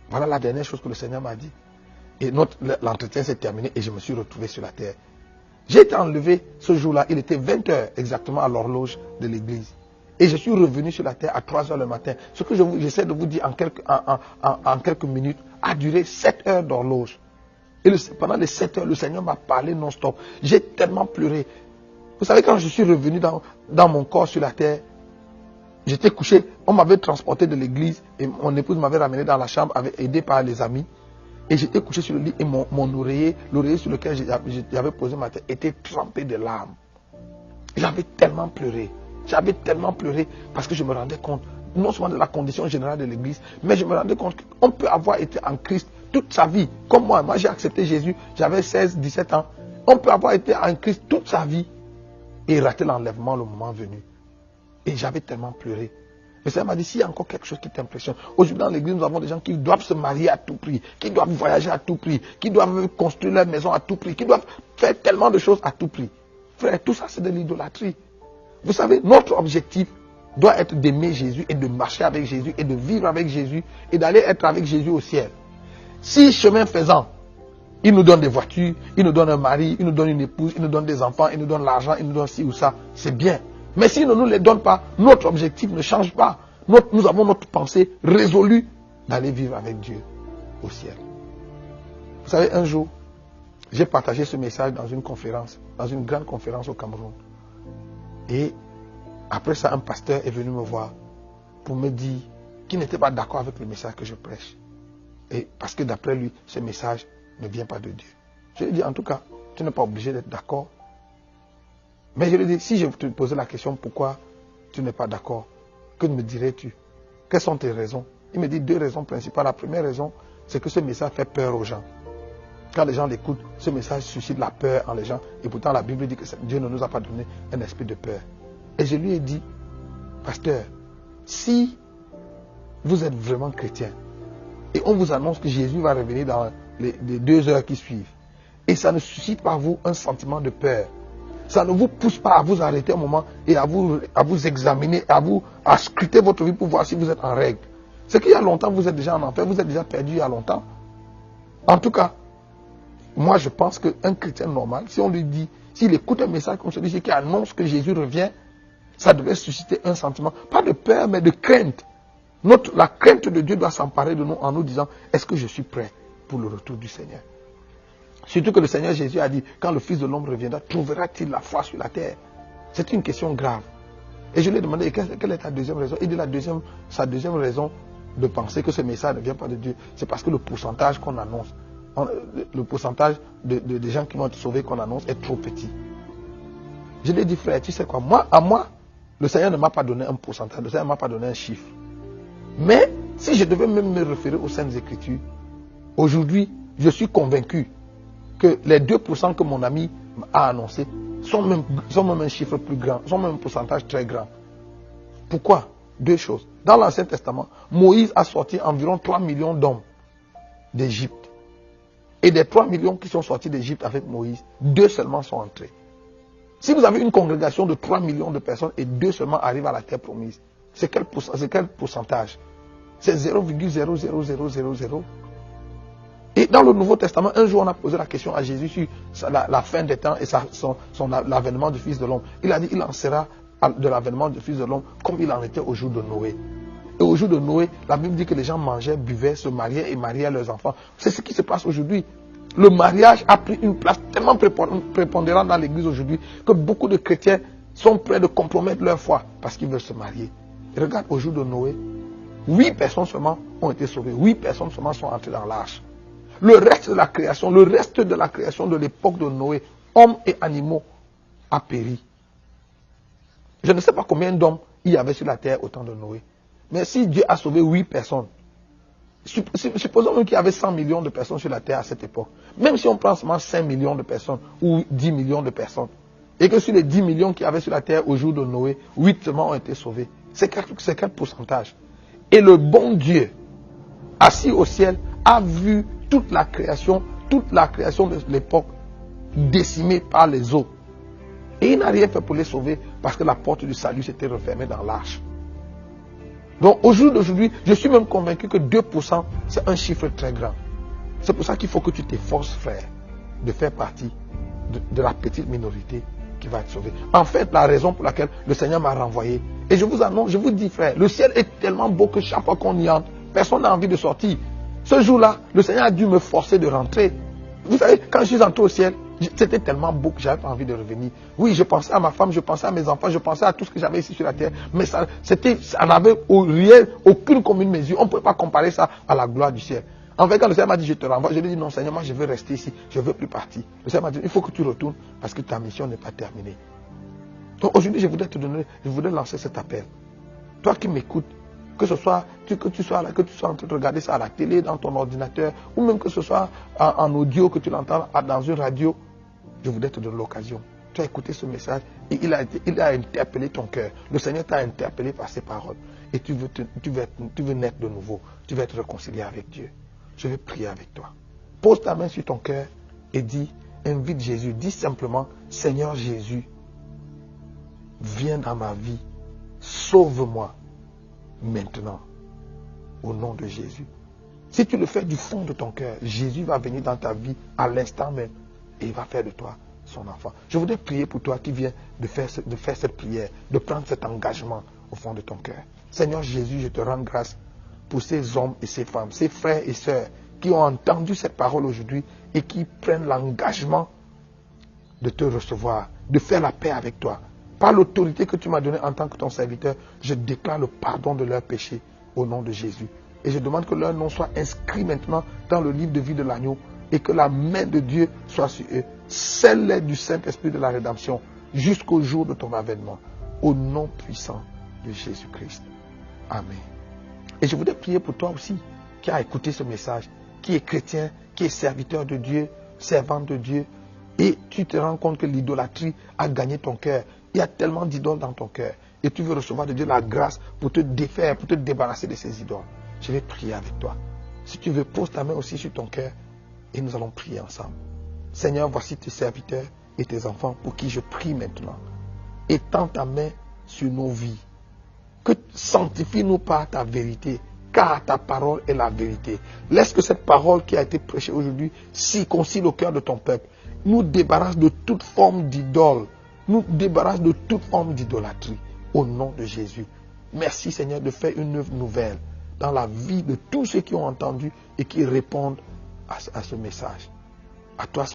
Voilà la dernière chose que le Seigneur m'a dit. Et l'entretien s'est terminé et je me suis retrouvé sur la terre. J'ai été enlevé ce jour-là, il était 20 h exactement à l'horloge de l'église. Et je suis revenu sur la terre à 3 h le matin. Ce que j'essaie de vous dire en quelques minutes a duré 7 heures d'horloge. Et pendant les 7 heures, le Seigneur m'a parlé non-stop. J'ai tellement pleuré. Vous savez, quand je suis revenu dans mon corps sur la terre, j'étais couché. On m'avait transporté de l'église et mon épouse m'avait ramené dans la chambre, aidé par les amis. Et j'étais couché sur le lit et mon oreiller, l'oreiller sur lequel j'avais posé ma tête, était trempé de larmes. J'avais tellement pleuré. J'avais tellement pleuré parce que je me rendais compte, non seulement de la condition générale de l'église, mais je me rendais compte qu'on peut avoir été en Christ toute sa vie. Comme moi j'ai accepté Jésus, j'avais 16, 17 ans. On peut avoir été en Christ toute sa vie et rater l'enlèvement le moment venu. Et j'avais tellement pleuré. Le Seigneur m'a dit, s'il y a encore quelque chose qui t'impressionne. Aujourd'hui dans l'église, nous avons des gens qui doivent se marier à tout prix, qui doivent voyager à tout prix, qui doivent construire leur maison à tout prix, qui doivent faire tellement de choses à tout prix. Frère, tout ça c'est de l'idolâtrie. Vous savez, notre objectif doit être d'aimer Jésus et de marcher avec Jésus et de vivre avec Jésus et d'aller être avec Jésus au ciel. Si chemin faisant, il nous donne des voitures, il nous donne un mari, il nous donne une épouse, il nous donne des enfants, il nous donne l'argent, il nous donne ci ou ça, c'est bien. Mais s'il ne nous les donne pas, notre objectif ne change pas. Nous avons notre pensée résolue d'aller vivre avec Dieu au ciel. Vous savez, un jour, j'ai partagé ce message dans une conférence, dans une grande conférence au Cameroun. Et après ça, un pasteur est venu me voir pour me dire qu'il n'était pas d'accord avec le message que je prêche. Et parce que d'après lui, ce message ne vient pas de Dieu. Je lui ai dit, en tout cas, tu n'es pas obligé d'être d'accord. Mais je lui ai dit, si je te posais la question, pourquoi tu n'es pas d'accord, que me dirais-tu? Quelles sont tes raisons? Il me dit 2 raisons principales. La première raison, c'est que ce message fait peur aux gens. Quand les gens l'écoutent, ce message suscite la peur en les gens. Et pourtant, la Bible dit que Dieu ne nous a pas donné un esprit de peur. Et je lui ai dit, pasteur, si vous êtes vraiment chrétien, et on vous annonce que Jésus va revenir dans les 2 heures qui suivent, et ça ne suscite pas vous un sentiment de peur, ça ne vous pousse pas à vous arrêter un moment et à vous examiner, à scruter votre vie pour voir si vous êtes en règle. C'est qu'il y a longtemps, vous êtes déjà en enfer, vous êtes déjà perdu il y a longtemps. En tout cas, moi je pense qu'un chrétien normal, si on lui dit, s'il écoute un message comme celui-ci qui annonce que Jésus revient, ça devait susciter un sentiment, pas de peur, mais de crainte. La crainte de Dieu doit s'emparer de nous en nous disant, est-ce que je suis prêt pour le retour du Seigneur? Surtout que le Seigneur Jésus a dit, quand le Fils de l'homme reviendra, trouvera-t-il la foi sur la terre? C'est une question grave. Et je lui ai demandé, quelle est ta deuxième raison? Il dit, sa deuxième raison de penser que ce message ne vient pas de Dieu, c'est parce que le pourcentage qu'on annonce, le pourcentage des gens qui vont être sauvés qu'on annonce est trop petit. Je lui ai dit, frère, tu sais quoi, moi, le Seigneur ne m'a pas donné un pourcentage, le Seigneur ne m'a pas donné un chiffre. Mais, si je devais même me référer aux Saintes Écritures, aujourd'hui, je suis convaincu que les 2% que mon ami a annoncé sont même un chiffre plus grand, sont même un pourcentage très grand. Pourquoi? 2 choses. Dans l'Ancien Testament, Moïse a sorti environ 3 millions d'hommes d'Égypte. Et des 3 millions qui sont sortis d'Égypte avec Moïse, 2 seulement sont entrés. Si vous avez une congrégation de 3 millions de personnes et 2 seulement arrivent à la terre promise, c'est quel pourcentage? C'est 0,00000. Et dans le Nouveau Testament, un jour on a posé la question à Jésus sur la fin des temps et l'avènement du Fils de l'homme. Il a dit, il en sera de l'avènement du Fils de l'homme comme il en était au jour de Noé. Et au jour de Noé, la Bible dit que les gens mangeaient, buvaient, se mariaient et mariaient leurs enfants. C'est ce qui se passe aujourd'hui. Le mariage a pris une place tellement prépondérante dans l'église aujourd'hui que beaucoup de chrétiens sont prêts de compromettre leur foi parce qu'ils veulent se marier. Et regarde, au jour de Noé, 8 personnes seulement ont été sauvées. 8 personnes seulement sont entrées dans l'arche. Le reste de la création de l'époque de Noé, hommes et animaux, a péri. Je ne sais pas combien d'hommes il y avait sur la terre au temps de Noé. Mais si Dieu a sauvé 8 personnes, supposons qu'il y avait 100 millions de personnes sur la terre à cette époque. Même si on prend seulement 5 millions de personnes ou 10 millions de personnes, et que sur les 10 millions qu'il y avait sur la terre au jour de Noé, 8 seulement ont été sauvés. C'est quel pourcentage? Et le bon Dieu, assis au ciel, a vu toute la création de l'époque décimée par les eaux. Et il n'a rien fait pour les sauver parce que la porte du salut s'était refermée dans l'arche. Donc au jour d'aujourd'hui, je suis même convaincu que 2% c'est un chiffre très grand. C'est pour ça qu'il faut que tu t'efforces, frère, de faire partie de la petite minorité qui va être sauvée. En fait, la raison pour laquelle le Seigneur m'a renvoyé, et je vous annonce, je vous dis, frère, le ciel est tellement beau que chaque fois qu'on y entre, personne n'a envie de sortir. Ce jour-là, le Seigneur a dû me forcer de rentrer. Vous savez, quand je suis entré au ciel, c'était tellement beau que j'avais pas envie de revenir. Oui, je pensais à ma femme, je pensais à mes enfants, je pensais à tout ce que j'avais ici sur la terre. Mais ça n'avait rien, aucune commune mesure. On ne pouvait pas comparer ça à la gloire du ciel. En fait, quand le Seigneur m'a dit, je te renvoie, je lui ai dit, non Seigneur, moi je veux rester ici, je ne veux plus partir. Le Seigneur m'a dit, il faut que tu retournes parce que ta mission n'est pas terminée. Donc aujourd'hui, je voudrais lancer cet appel. Toi qui m'écoutes, que ce soit que tu sois en train de regarder ça à la télé, dans ton ordinateur, ou même que ce soit en audio, que tu l'entends dans une radio, je voudrais te donner l'occasion. Tu as écouté ce message et il a interpellé ton cœur. Le Seigneur t'a interpellé par ses paroles. Et tu veux naître de nouveau. Tu veux être réconcilié avec Dieu. Je vais prier avec toi. Pose ta main sur ton cœur et invite Jésus. Dis simplement, Seigneur Jésus, viens dans ma vie. Sauve-moi maintenant. Au nom de Jésus. Si tu le fais du fond de ton cœur, Jésus va venir dans ta vie à l'instant même et il va faire de toi son enfant. Je voudrais prier pour toi qui viens de faire cette prière, de prendre cet engagement au fond de ton cœur. Seigneur Jésus, je te rends grâce pour ces hommes et ces femmes, ces frères et sœurs qui ont entendu cette parole aujourd'hui et qui prennent l'engagement de te recevoir, de faire la paix avec toi. Par l'autorité que tu m'as donnée en tant que ton serviteur, je déclare le pardon de leurs péchés au nom de Jésus. Et je demande que leur nom soit inscrit maintenant dans le livre de vie de l'agneau et que la main de Dieu soit sur eux. Scelle-les du Saint-Esprit de la rédemption jusqu'au jour de ton avènement. Au nom puissant de Jésus-Christ. Amen. Et je voudrais prier pour toi aussi qui a écouté ce message, qui est chrétien, qui est serviteur de Dieu, servante de Dieu, et tu te rends compte que l'idolâtrie a gagné ton cœur. Il y a tellement d'idoles dans ton cœur. Et tu veux recevoir de Dieu la grâce pour te défaire, pour te débarrasser de ces idoles. Je vais prier avec toi. Si tu veux, pose ta main aussi sur ton cœur et nous allons prier ensemble. Seigneur, voici tes serviteurs et tes enfants pour qui je prie maintenant. Étends ta main sur nos vies. Que sanctifie-nous par ta vérité, car ta parole est la vérité. Laisse que cette parole qui a été prêchée aujourd'hui circoncile le cœur de ton peuple. Nous débarrasse de toute forme d'idole. Nous débarrasse de toute forme d'idolâtrie. Au nom de Jésus. Merci Seigneur de faire une œuvre nouvelle dans la vie de tous ceux qui ont entendu et qui répondent à ce message. À toi